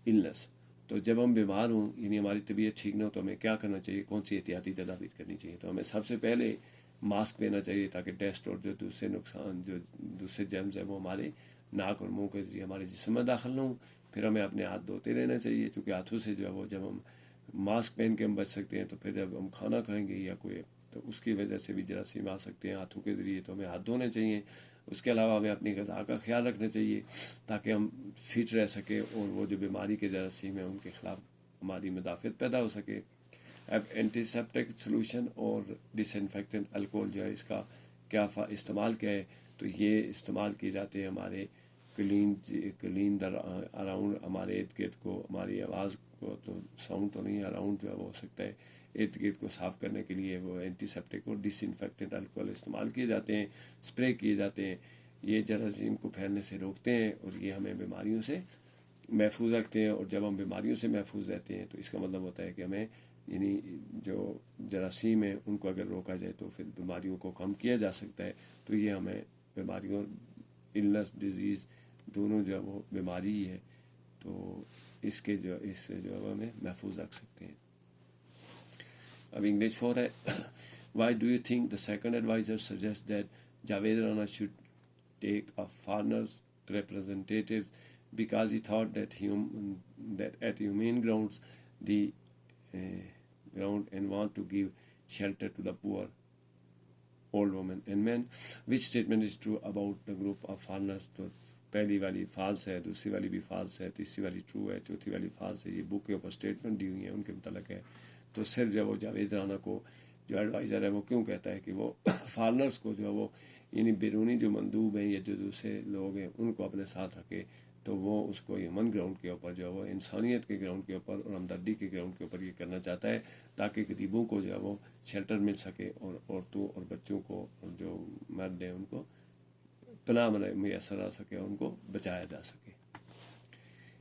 illness. تو جب ہم بیمار ہوں یعنی ہماری طبیعت ٹھیک نہ ہو تو ہمیں کیا کرنا چاہیے؟ کون سی احتیاطی تدابیر کرنی چاہیے؟ تو ہمیں سب سے پہلے ماسک پہننا چاہیے تاکہ ڈسٹ اور جو دوسرے جرمز ہیں وہ ہمارے ناک اور منہ کے ذریعے ہمارے جسم میں داخل نہ ہوں. پھر ہمیں اپنے ہاتھ دھوتے رہنا چاہیے، چونکہ ہاتھوں سے جو ہے وہ جب ہم ماسک پہن کے ہم بچ سکتے ہیں تو پھر جب ہم کھانا کھائیں گے یا کوئی تو اس کی وجہ سے بھی جراثیم آ سکتے ہیں ہاتھوں کے ذریعے. تو ہمیں ہاتھ دھونے چاہیے. اس کے علاوہ ہمیں اپنی غذا کا خیال رکھنا چاہیے تاکہ ہم فٹ رہ سکیں اور وہ جو بیماری کے جراثیم ہیں ان کے خلاف ہماری مدافعت پیدا ہو سکے. اب اینٹی سلوشن اور ڈس انفیکٹنٹ الکوہل جو ہے اس کا کیا استعمال کیا ہے؟ تو یہ استعمال کیے جاتے ہیں ہمارے کلین اراؤنڈ ہمارے ارد گرد کو، ہماری آواز کو تو ساؤنڈ تو نہیں، اراؤنڈ جو ہے وہ ہو سکتا ہے، ارد گرد کو صاف کرنے کے لیے وہ اینٹی سیپٹک اور ڈس انفیکٹنٹ الکوہل استعمال کیے جاتے ہیں، اسپرے کیے جاتے ہیں. یہ جراثیم کو پھیلنے سے روکتے ہیں اور یہ ہمیں بیماریوں سے محفوظ رکھتے ہیں. اور جب ہم بیماریوں سے محفوظ رہتے ہیں تو اس کا مطلب ہوتا ہے کہ ہمیں یعنی جو جراثیم ہیں ان کو اگر روکا جائے تو پھر بیماریوں کو کم کیا جا سکتا ہے. تو یہ ہمیں بیماریوں النس ڈیزیز دونوں جو ہے وہ بیماری ہی ہے، تو اس سے جو ہے ہمیں محفوظ رکھ سکتے ہیں. اب انگلش فور ہے. Why do you think the second adviser suggest that Javed Rana should take a foreigners representative because he thought that at humane grounds the ground and want to give shelter to the poor, old women and men. Which statement is true about the group of foreigners? تو پہلی والی false ہے، دوسری والی بھی false ہے، تیسری والی ٹرو ہے، چوتھی والی فالس ہے. یہ بک کے اوپر اسٹیٹمنٹ دی ہوئی ہیں ان کے متعلق ہے. تو صرف جو وہ جاوید رانا کو جو ایڈوائزر ہے وہ کیوں کہتا ہے کہ وہ فارنرز کو جو ہے وہ یعنی بیرونی جو مندوب ہیں یا جو دوسرے لوگ ہیں ان کو اپنے ساتھ رکھے، تو وہ اس کو ہیومن گراؤنڈ کے اوپر جو ہے وہ انسانیت کے گراؤنڈ کے اوپر اور ہمدردی کے گراؤنڈ کے اوپر یہ کرنا چاہتا ہے تاکہ غریبوں کو جو ہے وہ شیلٹر مل سکے اور عورتوں اور بچوں کو اور جو مرد ہیں ان کو پناہ میسر آ سکے اور ان کو بچایا جا سکے.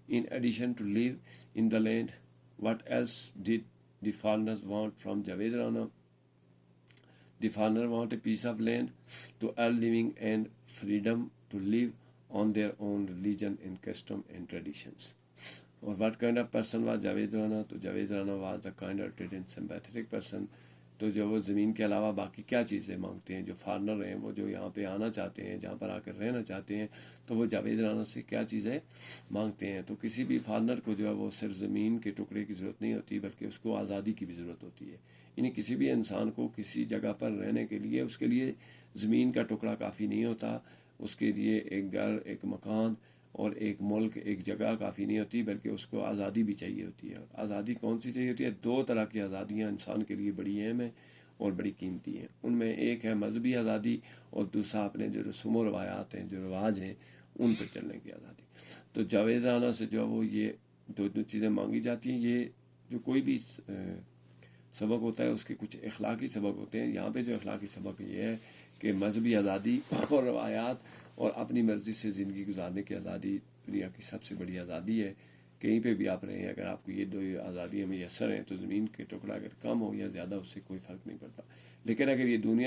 in addition to live in the land. What else did the foreigners want from Javed Rana? The foreigner want a piece of land to earn living and freedom to live on their own religion and custom and traditions. Or what kind of person was Javed Rana? تو Javed Rana was the kind-hearted and sympathetic person. تو جو وہ زمین کے علاوہ باقی کیا چیزیں مانگتے ہیں جو فارنر ہیں، وہ جو یہاں پہ آنا چاہتے ہیں، جہاں پر آ کر رہنا چاہتے ہیں، تو وہ جاوید رانا سے کیا چیزیں مانگتے ہیں؟ تو کسی بھی فارنر کو جو ہے وہ صرف زمین کے ٹکڑے کی ضرورت نہیں ہوتی، بلکہ اس کو آزادی کی بھی ضرورت ہوتی ہے. یعنی کسی بھی انسان کو کسی جگہ پر رہنے کے لیے اس کے لیے زمین کا ٹکڑا کافی نہیں ہوتا، اس کے لیے ایک گھر، ایک مکان اور ایک ملک، ایک جگہ کافی نہیں ہوتی، بلکہ اس کو آزادی بھی چاہیے ہوتی ہے. آزادی کون سی چاہیے ہوتی ہے؟ دو طرح کی آزادیاں انسان کے لیے بڑی اہم ہیں اور بڑی قیمتی ہیں. ان میں ایک ہے مذہبی آزادی اور دوسرا اپنے جو رسوم و روایات ہیں، جو رواج ہیں، ان پہ چلنے کی آزادی. تو جاوید رانا سے جو ہے وہ یہ دو چیزیں مانگی جاتی ہیں. یہ جو کوئی بھی سبق ہوتا ہے اس کے کچھ اخلاقی سبق ہوتے ہیں. یہاں پہ جو اخلاقی سبق یہ ہے کہ مذہبی آزادی اور روایات اور اپنی مرضی سے زندگی گزارنے کی آزادی دنیا کی سب سے بڑی آزادی ہے. کہیں پہ بھی آپ رہیں، اگر آپ کو یہ دو آزادیاں میسر ہیں تو زمین کے ٹکڑا اگر کم ہو یا زیادہ اس سے کوئی فرق نہیں پڑتا. لیکن اگر یہ دونوں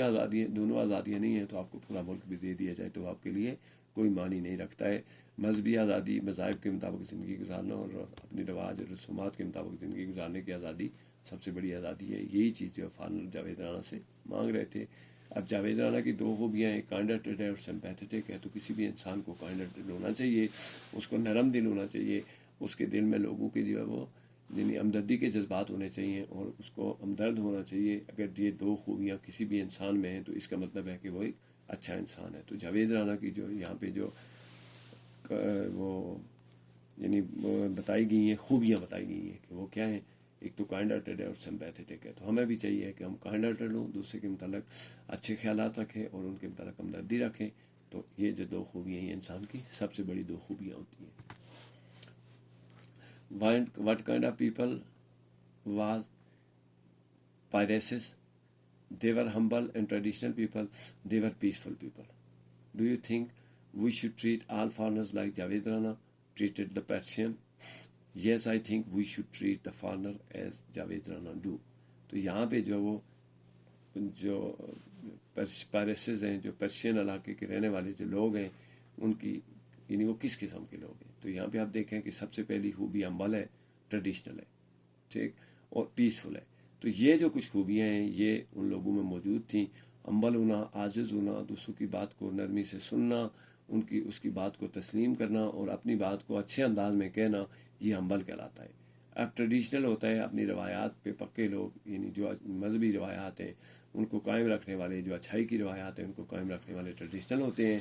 آزادیاں نہیں ہیں تو آپ کو پورا ملک بھی دے دیا جائے تو آپ کے لیے کوئی معنی نہیں رکھتا ہے. مذہبی آزادی، مذاہب کے مطابق زندگی گزارنا اور اپنی رواج اور رسومات کے مطابق زندگی گزارنے کی آزادی سب سے بڑی آزادی ہے. یہی چیز جو فارنر جاوید رانا سے مانگ رہے تھے. اب جاوید رانا کی دو خوبیاں ہیں، کائنڈ-ہارٹیڈ ہے اور سمپیتھیٹک ہے. تو کسی بھی انسان کو کائنڈ-ہارٹیڈ ہونا چاہیے، اس کو نرم دل ہونا چاہیے، اس کے دل میں لوگوں کے جو ہے وہ یعنی ہمدردی کے جذبات ہونے چاہیے اور اس کو ہمدرد ہونا چاہیے. اگر یہ دو خوبیاں کسی بھی انسان میں ہیں تو اس کا مطلب ہے کہ وہ ایک اچھا انسان ہے. تو جاوید رانا کی جو یہاں پہ جو وہ یعنی بتائی گئی ہیں، خوبیاں بتائی گئی ہیں کہ وہ کیا ہیں. ایک تو کائنڈ-ہارٹیڈ ہے اور سمپیتھیٹک ہے. تو ہمیں بھی چاہیے کہ ہم کائنڈ-ہارٹیڈ ہوں، دوسرے کے متعلق اچھے خیالات رکھیں اور ان کے متعلق ہمدردی رکھیں. تو یہ جو دو خوبیاں ہیں انسان کی سب سے بڑی دو خوبیاں ہوتی ہیں. What kind of people was Piraeus? They were humble and traditional people. They were peaceful people. Do you think we should treat all foreigners like Javed Rana treated the Persian? Yes, I think we should treat the foreigner as Javed Rana do. تو یہاں پہ جو پائریسز ہیں، جو Persian علاقے کے رہنے والے جو لوگ ہیں، ان کی یعنی وہ کس قسم کے لوگ ہیں؟ تو یہاں پہ آپ دیکھیں کہ سب سے پہلی خوبی عمل ہے، ٹریڈیشنل ہے، ٹھیک، اور پیسفل ہے. تو یہ جو کچھ خوبیاں ہیں یہ ان لوگوں میں موجود تھیں. عمل ہونا، عاجز ہونا، دوسروں کی بات کو نرمی سے سننا، اس کی بات کو تسلیم کرنا اور اپنی بات کو اچھے انداز میں کہنا، یہ عمل کہلاتا ہے. اب ٹریڈیشنل ہوتا ہے اپنی روایات پہ پکے لوگ، یعنی جو مذہبی روایات ہیں ان کو قائم رکھنے والے، جو اچھائی کی روایات ہیں ان کو قائم رکھنے والے ٹریڈیشنل ہوتے ہیں.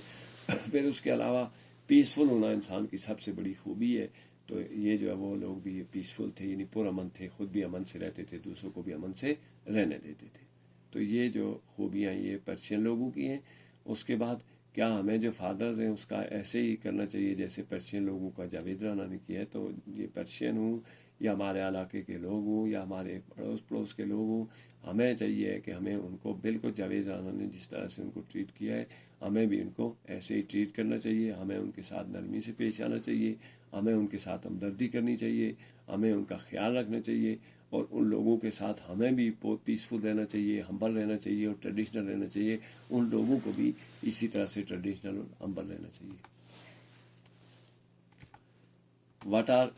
پھر اس کے علاوہ پیسفل ہونا انسان کی سب سے بڑی خوبی ہے. تو یہ جو ہے وہ لوگ بھی پیسفل تھے، یعنی پرامن تھے، خود بھی امن سے رہتے تھے، دوسروں کو بھی امن سے رہنے دیتے تھے. تو یہ جو خوبیاں یہ پرشین لوگوں کی ہیں. اس کے بعد کیا ہمیں جو فادرز ہیں اس کا ایسے ہی کرنا چاہیے جیسے پرشین لوگوں کا جاوید رانا نے کیا ہے؟ تو یہ پرشین ہوں یا ہمارے علاقے کے لوگ ہوں یا ہمارے پڑوس کے لوگ ہوں، ہمیں چاہیے کہ ہمیں ان کو بالکل جاوید رانا نے جس طرح سے ان کو ٹریٹ کیا ہے ہمیں بھی ان کو ایسے ہی ٹریٹ کرنا چاہیے. ہمیں ان کے ساتھ نرمی سے پیش آنا چاہیے، ہمیں ان کے ساتھ ہمدردی کرنی چاہیے، ہمیں ان کا خیال رکھنا چاہیے اور ان لوگوں کے ساتھ ہمیں بھی بہت پیسفل رہنا چاہیے، ہمبل رہنا چاہیے اور ٹریڈیشنل رہنا چاہیے. ان لوگوں کو بھی اسی طرح سے ٹریڈیشنل اور ہمبل رہنا چاہیے. What are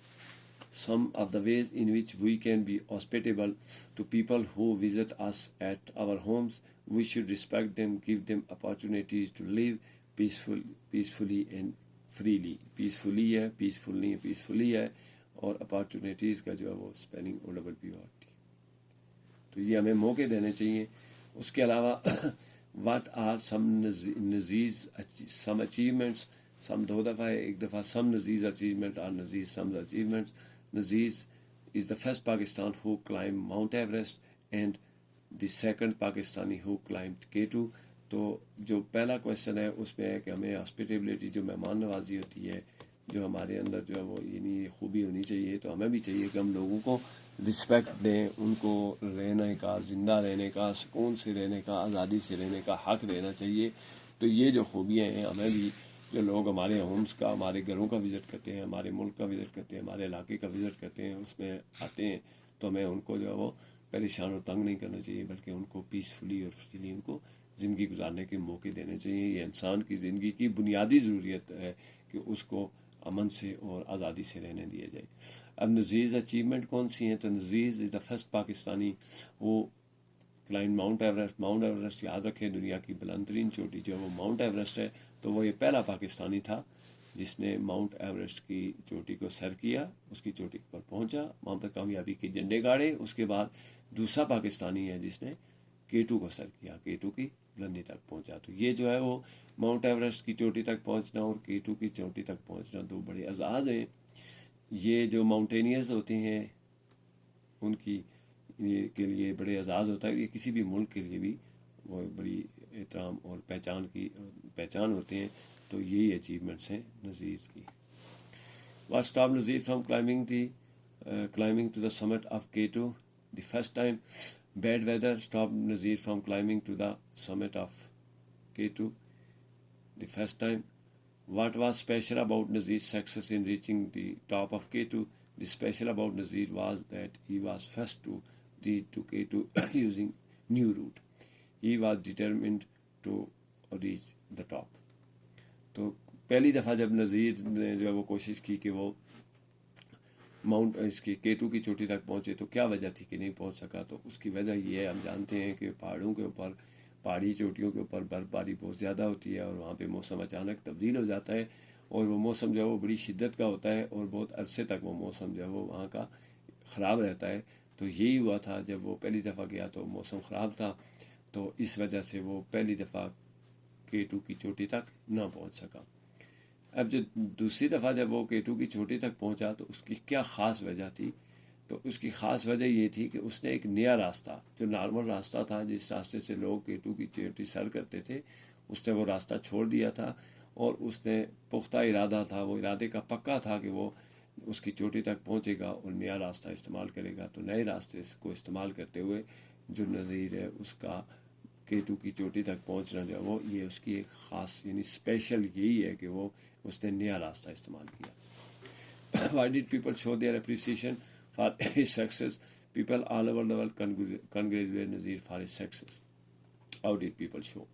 some of the ways in which we can be hospitable to people who visit us at our homes? We should respect them, give them opportunities to live peacefully and freely. Peacefully ہے، peaceful نہیں ہے، peacefully ہے. اور opportunities کا جو ہے وہ spelling O double P ہوتی ہے. تو یہ ہمیں موقع دینے چاہیے. اس کے علاوہ what are some achievements؟ سم دو دفعہ ہے، ایک دفعہ سم نزیز اچیومنٹ اور Nazir's some achievements. Nazir's is the first Pakistan who climb Mount Everest and the second Pakistani who climbed K2. تو جو پہلا کویشچن ہے اس میں ہے کہ ہمیں ہاسپٹیبلٹی، جو مہمان نوازی ہوتی ہے، جو ہمارے اندر جو ہے وہ یعنی خوبی ہونی چاہیے. تو ہمیں بھی چاہیے کہ ہم لوگوں کو رسپیکٹ دیں، ان کو رہنے کا، زندہ رہنے کا، سکون سے رہنے کا، آزادی سے رہنے کا حق دینا چاہیے. تو یہ جو خوبیاں ہیں ہمیں بھی جو لوگ ہمارے ہومس کا، ہمارے گھروں کا وزٹ کرتے ہیں، ہمارے ملک کا وزٹ کرتے ہیں، ہمارے علاقے کا وزٹ کرتے ہیں، اس میں آتے ہیں، تو ہمیں ان کو جو ہے وہ پریشان اور تنگ نہیں کرنا چاہیے، بلکہ ان کو پیسفلی اور فریلی ان کو زندگی گزارنے کے موقع دینے چاہیے۔ یہ انسان کی زندگی کی بنیادی ضروریت ہے کہ اس کو امن سے اور آزادی سے رہنے دیا جائے۔ اب نذیر اچیومنٹ کون سی ہیں؟ تو Nazir is the first Pakistani who climb Mount Everest. Mount Everest یاد رکھیں دنیا کی بلند ترین چوٹی جو وہ ماؤنٹ ایوریسٹ ہے، تو وہ یہ پہلا پاکستانی تھا جس نے ماؤنٹ ایوریسٹ کی چوٹی کو سر کیا، اس کی چوٹی پر پہنچا، وہاں پہ کامیابی کے جھنڈے گاڑے۔ اس کے بعد دوسرا پاکستانی ہے جس نے K2 کو سر کیا، K2 کی بلندی تک پہنچا۔ تو یہ جو ہے وہ ماؤنٹ ایوریسٹ کی چوٹی تک پہنچنا اور K2 کی چوٹی تک پہنچنا دو بڑے اعزاز ہیں۔ یہ جو ماؤنٹینئرز ہوتے ہیں ان کی کے لیے بڑے اعزاز ہوتا ہے، یہ کسی بھی ملک کے لیے بھی وہ بڑی احترام اور پہچان ہوتے ہیں۔ تو یہی اچیومنٹس ہیں نذیر کی۔ What stop Nazir from climbing to the summit of K2 the first time? Bad weather stopped Nazir from climbing to the summit of K2 the first time. What was special about Nazir's success in reaching the top of K2? The special about Nazir was that he was first to reach to K2 using new route. He was determined to reach the top. تو پہلی دفعہ جب نذیر نے جو ہے وہ کوشش کی کہ وہ اس کی K2 کی چوٹی تک پہنچے، تو کیا وجہ تھی کہ نہیں پہنچ سکا؟ تو اس کی وجہ یہ ہے، ہم جانتے ہیں کہ پہاڑوں کے اوپر، پہاڑی چوٹیوں کے اوپر برف باری بہت زیادہ ہوتی ہے اور وہاں پہ موسم اچانک تبدیل ہو جاتا ہے، اور وہ موسم جو ہے وہ بڑی شدت کا ہوتا ہے اور بہت عرصے تک وہ موسم جو ہے وہ وہاں کا خراب رہتا ہے۔ تو یہی ہوا تھا، جب وہ پہلی دفعہ گیا تو موسم خراب تھا، تو اس وجہ سے وہ پہلی دفعہ K2 کی چوٹی تک نہ پہنچ سکا۔ اب جو دوسری دفعہ جب وہ K2 کی چوٹی تک پہنچا تو اس کی کیا خاص وجہ تھی؟ تو اس کی خاص وجہ یہ تھی کہ اس نے ایک نیا راستہ، جو نارمل راستہ تھا جس راستے سے لوگ K2 کی چوٹی سر کرتے تھے، اس نے وہ راستہ چھوڑ دیا تھا، اور اس نے پختہ ارادہ تھا، وہ ارادے کا پکا تھا کہ وہ اس کی چوٹی تک پہنچے گا اور نیا راستہ استعمال کرے گا۔ تو نئے راستے کو استعمال کرتے ہوئے جو نذیر ہے اس کا K2 کی چوٹی تک پہنچنا جو ہے وہ یہ اس کی ایک خاص یعنی اسپیشل یہی ہے کہ وہ اس نے نیا راستہ استعمال کیا۔ Why did people show their appreciation for his success? People all over the world congratulate Nazir for his success. How did people show?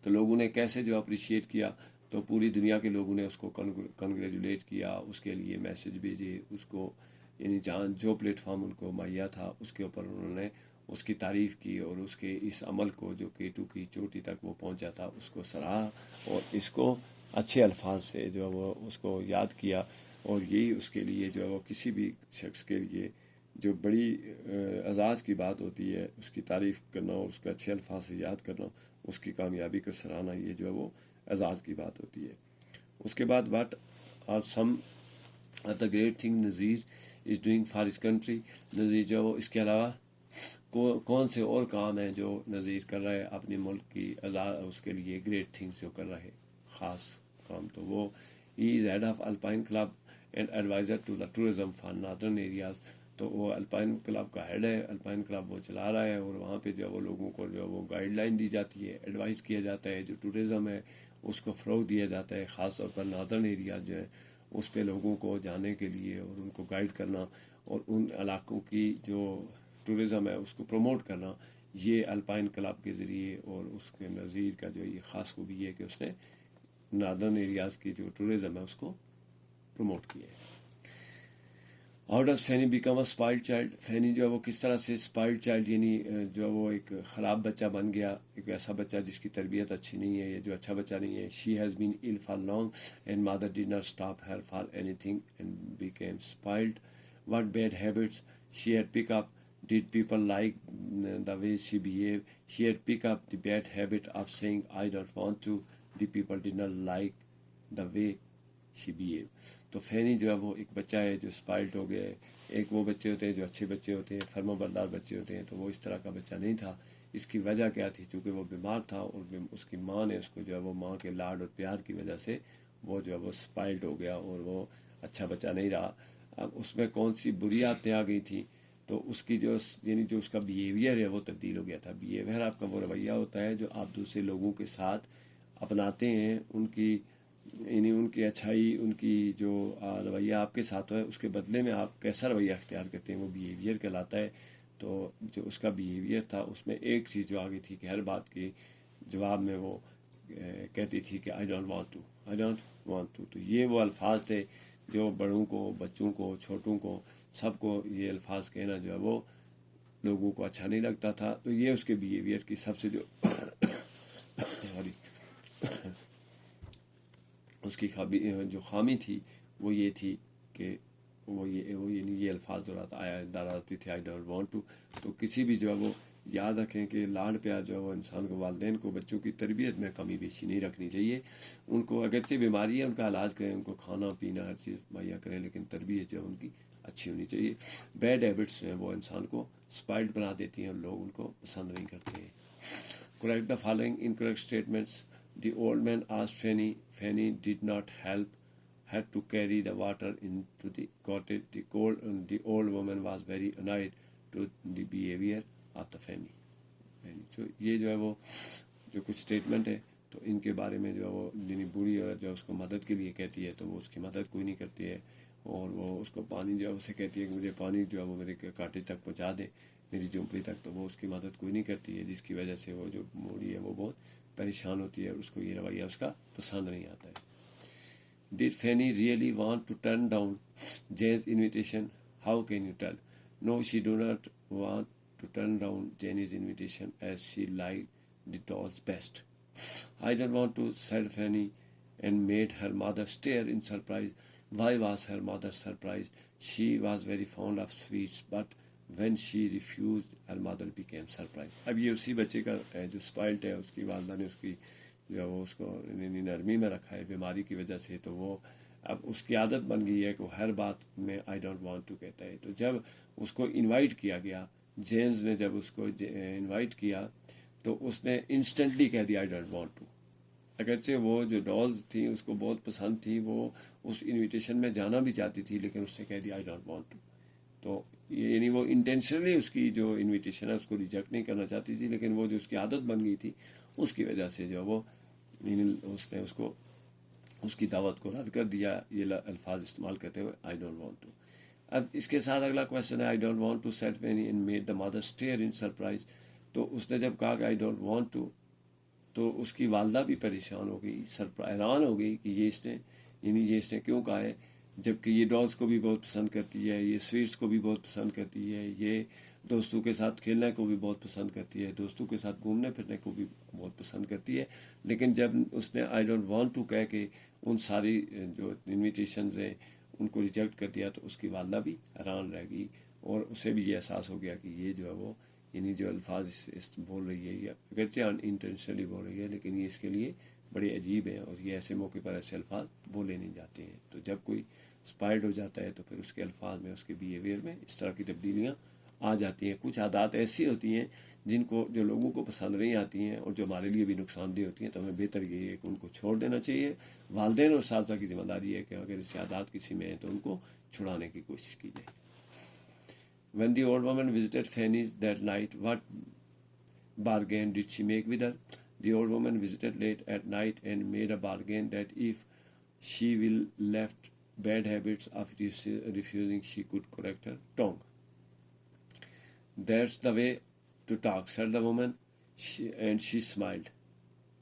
تو لوگوں نے کیسے جو اپریشیٹ کیا؟ تو پوری دنیا کے لوگوں نے اس کو کنگریجولیٹ کیا، اس کے لیے میسیج بھیجے، اس کو یعنی جو پلیٹ فارم ان کو مہیا تھا اس کے اوپر انہوں نے اس کی تعریف کی، اور اس کے اس عمل کو جو K2 کی چوٹی تک وہ پہنچا تھا اس کو سراہا، اور اس کو اچھے الفاظ سے جو ہے وہ اس کو یاد کیا۔ اور یہی اس کے لیے جو ہے وہ کسی بھی شخص کے لیے جو بڑی اعزاز کی بات ہوتی ہے، اس کی تعریف کرنا اور اس کو اچھے الفاظ سے یاد کرنا، اس کی کامیابی کو سراہنا، یہ جو ہے وہ اعزاز کی بات ہوتی ہے۔ اس کے بعد what are some the great thing Nazir is doing for his country? Nazir جو اس کے علاوہ کون سے اور کام ہیں جو نذیر کر رہا ہے اپنے ملک کی اس کے لیے گریٹ تھنگس جو کر رہا ہے خاص کام؟ تو وہ he is head of Alpine Club and adviser to the tourism for northern areas. تو وہ الپائن کلب کا ہیڈ ہے، الپائن کلب وہ چلا رہا ہے، اور وہاں پہ جو ہے وہ لوگوں کو جو ہے وہ گائیڈ لائن دی جاتی ہے، ایڈوائز کیا جاتا ہے، جو ٹورزم ہے اس کو فروغ دیا جاتا ہے، خاص طور پر ناردرن ایریاز جو ہے اس پہ لوگوں کو جانے کے لیے اور ان کو گائیڈ کرنا اور ان علاقوں کی جو ٹورزم ہے اس کو پروموٹ کرنا، یہ الپائن کلب کے ذریعے اور اس کے نذیر کا جو یہ خاص خوبی ہے کہ اس نے ناردرن ایریاز کی جو ٹورزم ہے اس کو پروموٹ کیا ہے۔ How does Fanny become a spoiled child? Fanny جو ہے وہ کس طرح سے اسپائلڈ چائلڈ یعنی جو ہے وہ ایک خراب بچہ بن گیا، ایک ایسا بچہ جس کی تربیت اچھی نہیں ہے یا جو اچھا بچہ نہیں ہے۔ She has been ill for long and mother did not stop her for anything and became spoiled. What bad habits she had picked up? Did people like the way she behaved? She had picked up the bad habit of saying I don't want to. The people did not like the way she behaved. تو فینی جو ہے وہ ایک بچہ ہے جو اسپائلڈ ہو گیا ہے۔ ایک وہ بچے ہوتے ہیں جو اچھے بچے ہوتے ہیں، فرما بردار بچے ہوتے ہیں، تو وہ اس طرح کا بچہ نہیں تھا۔ اس کی وجہ کیا تھی؟ چونکہ وہ بیمار تھا اور اس کی ماں نے اس کو جو ہے وہ ماں کے لاڈ اور پیار کی وجہ سے وہ جو ہے وہ اسپائلڈ ہو گیا اور وہ اچھا بچہ نہیں رہا۔ اب اس میں کون سی بری عادتیں آ گئی تھیں؟ تو اس کی جو یعنی جو اس کا بیہیویئر ہے وہ تبدیل ہو گیا تھا۔ بیہیویئر آپ کا وہ رویہ ہوتا ہے جو آپ دوسرے لوگوں کے ساتھ اپناتے ہیں، ان کی یعنی ان کی اچھائی، ان کی جو رویہ آپ کے ساتھ ہے، اس کے بدلے میں آپ کیسا رویہ اختیار کرتے ہیں، وہ بیہیویئر کہلاتا ہے۔ تو جو اس کا بیہیویئر تھا، اس میں ایک چیز جو آگے تھی کہ ہر بات کے جواب میں وہ کہتی تھی کہ I don't want to, I don't want to. تو یہ وہ الفاظ تھے جو بڑوں کو، بچوں کو، چھوٹوں کو، سب کو یہ الفاظ کہنا جو ہے وہ لوگوں کو اچھا نہیں لگتا تھا۔ تو یہ اس کے بیہیویئر کی سب سے جو سوری اس کی جو خامی تھی وہ یہ تھی کہ وہ یہ الفاظ دہراتی تھے آئی ڈونٹ وانٹ ٹو۔ تو کسی بھی جو ہے وہ یاد رکھیں کہ لاڈ پیار جو ہے وہ انسان کو، والدین کو بچوں کی تربیت میں کمی بیشی نہیں رکھنی چاہیے۔ ان کو اگرچہ بیماری ہے ان کا علاج کریں، ان کو کھانا پینا ہر چیز مہیا کریں، لیکن تربیت جو ہے ان کی اچھی ہونی چاہیے۔ بیڈ ہیبٹس جو ہیں وہ انسان کو اسپائلڈ بنا دیتی ہیں اور لوگ ان کو پسند نہیں کرتے ہیں۔ Correct the following incorrect statements. The old man asked Fanny, Fanny did not help had to carry the water into the cottage. The old woman was very annoyed to the behavior of the family. تو یہ جو ہے وہ جو کچھ statement ہے تو ان کے بارے میں جو ہے وہ یعنی بوڑھی عورت جو اس کو مدد کے لیے کہتی ہے تو وہ اس کی مدد کوئی نہیں کرتی ہے، اور وہ اس کو پانی جو ہے اسے کہتی ہے کہ مجھے پانی جو ہے وہ میرے کاٹیج تک پہنچا دے، میری جھونپڑی تک، تو وہ اس کی مدد کوئی نہیں کرتی ہے، جس کی وجہ سے وہ جو بوڑھی ہے وہ بہت پریشان ہوتی ہے اور اس کو یہ رویہ اس کا پسند نہیں آتا ہے۔ Did Fanny really want to turn down Jane's invitation? How can you tell? No, she do not want to turn down Jane's invitation as she liked the dolls best. I don't want to, said Fanny, and made her mother stare in surprise. Why was her mother surprised? She was very fond of sweets, but when she refused, her mother became surprised. اب یہ اسی بچے کا جو اسپائلٹ ہے، اس کی والدہ نے اس کی جو وہ اس کو نرمی میں رکھا ہے بیماری کی وجہ سے، تو وہ اب اس کی عادت بن گئی ہے کہ وہ ہر بات میں آئی ڈونٹ وانٹ ٹو کہتا ہے۔ تو جب اس کو انوائٹ کیا گیا، جینز نے جب اس کو انوائٹ کیا تو اس نے انسٹنٹلی کہہ دیا آئی ڈونٹ وانٹ ٹو، اگرچہ وہ جو ڈالز تھیں اس کو بہت پسند تھی، وہ اس انویٹیشن میں جانا بھی چاہتی تھی، لیکن اس نے کہہ دیا آئی ڈونٹ وانٹ ٹو۔ تو یعنی وہ انٹینشنلی اس کی جو انویٹیشن ہے اس کو ریجیکٹ نہیں کرنا چاہتی تھی، لیکن وہ جو اس کی عادت بن گئی تھی اس کی وجہ سے جو وہ اس نے اس کو اس کی دعوت کو رد کر دیا، یہ الفاظ استعمال کرتے ہوئے آئی ڈونٹ وانٹ ٹو۔ اب اس کے ساتھ اگلا کویشچن ہے I don't want to said Fanny and made the mother stare in surprise. تو اس نے جب کہا کہ آئی ڈونٹ وانٹ ٹو تو اس کی والدہ بھی پریشان ہو گئی، حیران ہو گئی کہ یہ اس نے کیوں کہا ہے، جبکہ یہ ڈالس کو بھی بہت پسند کرتی ہے، یہ سویٹس کو بھی بہت پسند کرتی ہے، یہ دوستوں کے ساتھ کھیلنے کو بھی بہت پسند کرتی ہے، دوستوں کے ساتھ گھومنے پھرنے کو بھی بہت پسند کرتی ہے، لیکن جب اس نے آئی ڈونٹ وانٹ ٹو کہہ کے ان ساری جو انویٹیشنز ہیں ان کو ریجیکٹ کر دیا، تو اس کی والدہ بھی حیران رہ گئی، اور اسے بھی یہ احساس ہو گیا کہ یہ جو ہے وہ یعنی جو الفاظ بول رہی ہے یہ اگرچہ انٹینشنلی بول رہی ہے، لیکن یہ اس کے لیے بڑے عجیب ہیں، اور یہ ایسے موقع پر ایسے الفاظ بولے نہیں جاتے ہیں۔ تو جب کوئی اسپائلڈ ہو جاتا ہے تو پھر اس کے الفاظ میں، اس کے بیہیویئر میں اس طرح کی تبدیلیاں آ جاتی ہیں۔ کچھ عادات ایسی ہوتی ہیں جن کو جو لوگوں کو پسند نہیں آتی ہیں اور جو ہمارے لیے بھی نقصان دہ ہوتی ہیں، تو ہمیں بہتر یہ ہے کہ ان کو چھوڑ دینا چاہیے۔ والدین اور اساتذہ کی ذمہ داری ہے کہ اگر اس عادات کسی میں ہیں تو ان کو چھڑانے کی کوشش کی جائے۔ When the old woman visited Fanny's that night, what bargain did she make with her? The old woman visited late at night and made a bargain that if she will left bad habits of refusing, she could correct her tongue. That's the way to talk, said the woman, and she smiled.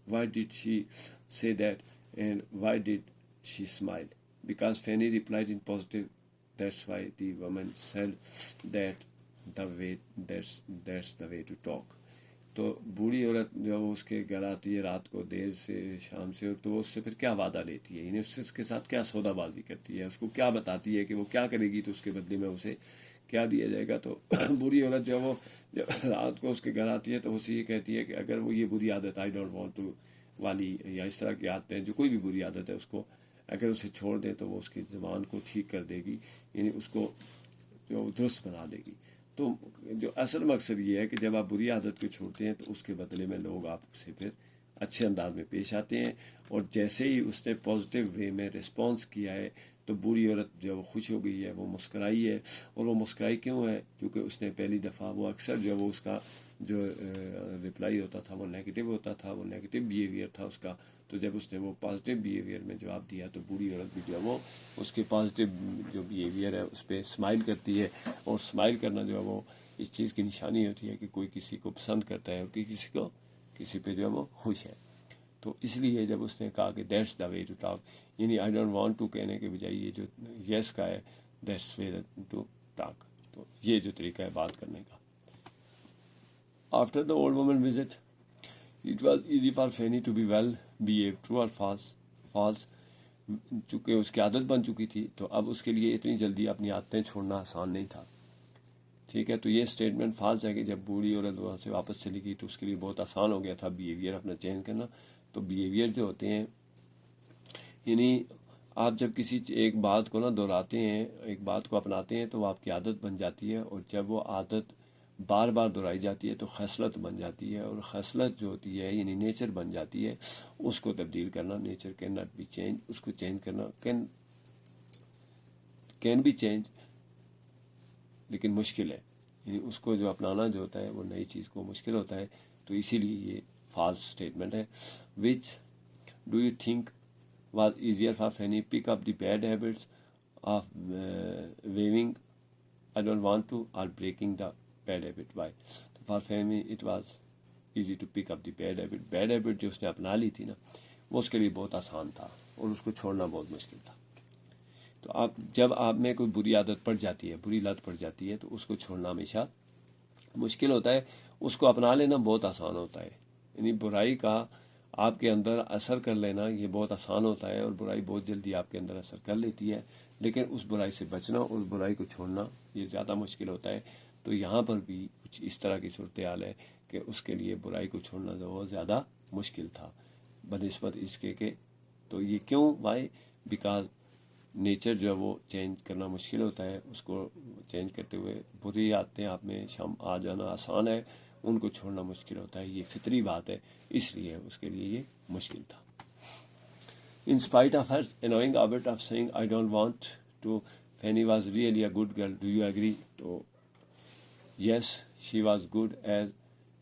Why did she say that, and why did she smile? Because Fanny replied in positive. That's why the woman said that's the way to talk. تو بوڑھی عورت جو وہ اس کے گھر آتی ہے رات کو دیر سے شام سے، تو وہ اس سے پھر کیا وعدہ لیتی ہے، یعنی اس کے ساتھ کیا سودا بازی کرتی ہے، اس کو کیا بتاتی ہے کہ وہ کیا کرے گی تو اس کے بدلے میں اسے کیا دیا جائے گا۔ تو بری عورت جو وہ رات کو اس کے گھر آتی ہے تو اسے یہ کہتی ہے کہ اگر وہ یہ بری عادت آئی ڈونٹ وانٹ ٹو والی یا اس طرح کی عادتیں جو کوئی بھی بری عادت ہے اس کو اگر اسے چھوڑ دے تو وہ اس کی زبان کو ٹھیک کر دے گی، یعنی اس کو جو درست بنا دے گی۔ تو جو اصل مقصد یہ ہے کہ جب آپ بری عادت کو چھوڑتے ہیں تو اس کے بدلے میں لوگ آپ سے پھر اچھے انداز میں پیش آتے ہیں، اور جیسے ہی اس نے پازیٹیو وے میں رسپانس کیا ہے تو بوڑھی عورت جو وہ خوش ہو گئی ہے، وہ مسکرائی ہے، اور وہ مسکرائی کیوں ہے؟ کیونکہ اس نے پہلی دفعہ وہ اکثر جو وہ اس کا جو رپلائی ہوتا تھا وہ نیگیٹو ہوتا تھا، وہ نیگیٹو بیہیویئر تھا اس کا، تو جب اس نے وہ پازیٹیو بیہیویئر میں جواب دیا تو بوڑھی عورت بھی جو ہے وہ اس کے پازیٹیو جو بیہیویئر ہے اس پہ اسمائل کرتی ہے، اور اسمائل کرنا جو ہے وہ اس چیز کی نشانی ہوتی ہے کہ کوئی کسی کو پسند کرتا ہے اور کسی پہ جو ہے وہ خوش ہے۔ تو اس لیے جب اس نے کہا کہ that's the way to talk, یعنی آئی ڈونٹ وانٹ ٹو کہنے کے بجائے یہ جو یس کا ہے دیٹس وے ٹو ٹاک، تو یہ جو طریقہ ہے بات کرنے کا۔ After the old woman visit it was easy for Fanny to be well behave, true اور فالس، چونکہ اس کی عادت بن چکی تھی تو اب اس کے لیے اتنی جلدی اپنی عادتیں چھوڑنا آسان نہیں تھا، ٹھیک ہے۔ تو یہ اسٹیٹمنٹ فالس ہے کہ جب بوڑھی عورت وہاں سے واپس چلی گئی تو اس کے لیے بہت آسان ہو گیا تھا بیہیویئر اپنا چینج کرنا۔ تو بیہیویئر جو ہوتے ہیں، یعنی آپ جب کسی ایک بات کو دہراتے ہیں، ایک بات کو اپناتے ہیں تو وہ آپ کی عادت بن جاتی ہے، اور جب وہ عادت بار بار دہرائی جاتی ہے تو خصلت بن جاتی ہے، اور خصلت جو ہوتی ہے یعنی نیچر بن جاتی ہے۔ اس کو تبدیل کرنا، nature can not be change, اس کو چینج کرنا کین بی چینج، لیکن مشکل ہے، یعنی اس کو جو اپنانا جو ہوتا ہے وہ نئی چیز کو مشکل ہوتا ہے۔ تو اسی لیے یہ فالس اسٹیٹمنٹ ہے۔ Which do you think was easier for Fanny pick up the bad habits of waving I don't want to, or breaking the bad habit? Why? So for Fanny it was easy to pick up the bad habit جو اس نے اپنا لی تھی نا، وہ اس کے لیے بہت آسان تھا اور اس کو چھوڑنا بہت مشکل تھا۔ تو جب آپ میں کوئی بری عادت پڑ جاتی ہے، بری لت پڑ جاتی ہے تو اس کو چھوڑنا ہمیشہ مشکل ہوتا ہے، اس کو اپنا لینا بہت آسان ہوتا ہے۔ یعنی برائی کا آپ کے اندر اثر کر لینا یہ بہت آسان ہوتا ہے، اور برائی بہت جلدی آپ کے اندر اثر کر لیتی ہے، لیکن اس برائی سے بچنا اور اس برائی کو چھوڑنا یہ زیادہ مشکل ہوتا ہے۔ تو یہاں پر بھی کچھ اس طرح کی صورتحال ہے کہ اس کے لیے برائی کو چھوڑنا بہت زیادہ مشکل تھا بنسبت اس کے کہ، تو یہ کیوں؟ وائی؟ بیکاز نیچر جو ہے وہ چینج کرنا مشکل ہوتا ہے، اس کو چینج کرتے ہوئے بری عادتیں آپ میں آ جانا آسان ہے، ان کو چھوڑنا مشکل ہوتا ہے، یہ فطری بات ہے، اس لیے اس کے لیے یہ مشکل تھا۔ In spite of her annoying habit of saying I don't want to, Fanny was really a good girl. Do you agree? تو yes, she was good as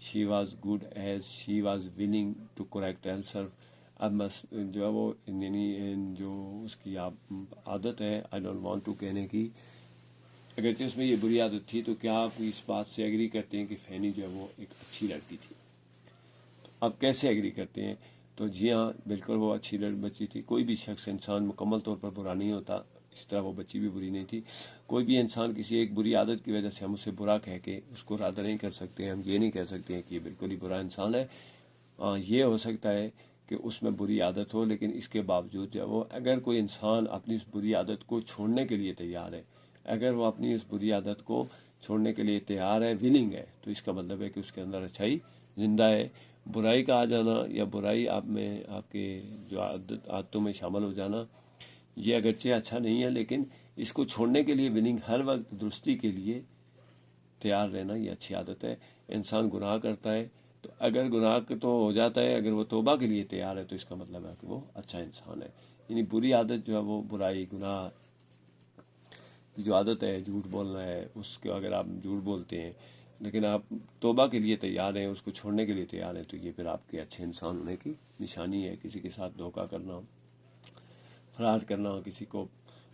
she was willing to correct herself. اب جو ہے وہ یعنی جو اس کی عادت ہے I don't want to کہنے کی، اگرچہ اس میں یہ بری عادت تھی، تو کیا آپ اس بات سے ایگری کرتے ہیں کہ فینی جو ہے وہ ایک اچھی لڑکی تھی؟ اب کیسے ایگری کرتے ہیں؟ تو جی ہاں، بالکل وہ اچھی بچی تھی۔ کوئی بھی شخص انسان مکمل طور پر برا نہیں ہوتا، اس طرح وہ بچی بھی بری نہیں تھی۔ کوئی بھی انسان کسی ایک بری عادت کی وجہ سے ہم اسے برا کہہ کے اس کو رد نہیں کر سکتے، ہم یہ نہیں کہہ سکتے ہیں کہ یہ بالکل ہی برا انسان ہے۔ یہ ہو سکتا ہے کہ اس میں بری عادت ہو، لیکن اس کے باوجود جو وہ اگر کوئی انسان اپنی اس بری عادت کو چھوڑنے کے لیے تیار ہے، اگر وہ اپنی اس بری عادت کو چھوڑنے کے لیے تیار ہے، ولنگ ہے، تو اس کا مطلب ہے کہ اس کے اندر اچھائی زندہ ہے۔ برائی کا آ جانا یا برائی آپ میں، آپ کے جو عادتوں میں شامل ہو جانا، یہ اگرچہ اچھا نہیں ہے، لیکن اس کو چھوڑنے کے لیے ولنگ، ہر وقت درستی کے لیے تیار رہنا، یہ اچھی عادت ہے۔ انسان گناہ کرتا ہے تو اگر گناہ تو ہو جاتا ہے، اگر وہ توبہ کے لیے تیار ہے تو اس کا مطلب ہے کہ وہ اچھا انسان ہے۔ یعنی بری عادت جو ہے وہ برائی، گناہ کی جو عادت ہے، جھوٹ بولنا ہے، اس کے اگر آپ جھوٹ بولتے ہیں لیکن آپ توبہ کے لیے تیار ہیں، اس کو چھوڑنے کے لیے تیار ہیں، تو یہ پھر آپ کے اچھے انسان ہونے کی نشانی ہے۔ کسی کے ساتھ دھوکہ کرنا، فراڈ کرنا، کسی کو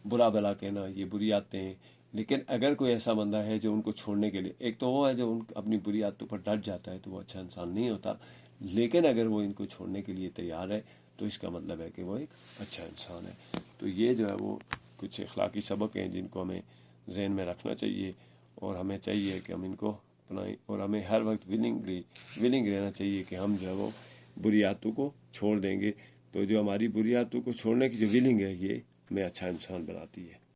برا بھلا کہنا، یہ بری عادتیں ہیں۔ لیکن اگر کوئی ایسا بندہ ہے جو ان کو چھوڑنے کے لیے، ایک تو وہ ہے جو اپنی بری عادتوں پر ڈٹ جاتا ہے تو وہ اچھا انسان نہیں ہوتا، لیکن اگر وہ ان کو چھوڑنے کے لیے تیار ہے تو اس کا مطلب ہے کہ وہ ایک اچھا انسان ہے۔ تو یہ جو ہے وہ کچھ اخلاقی سبق ہیں جن کو ہمیں ذہن میں رکھنا چاہیے، اور ہمیں چاہیے کہ ہم ان کو اپنائیں، اور ہمیں ہر وقت ولنگ رہنا چاہیے کہ ہم جو ہے وہ بری عادتوں کو چھوڑ دیں گے۔ تو جو ہماری بری عادتوں کو چھوڑنے کی جو ولنگ ہے، یہ ہمیں اچھا انسان بناتی ہے۔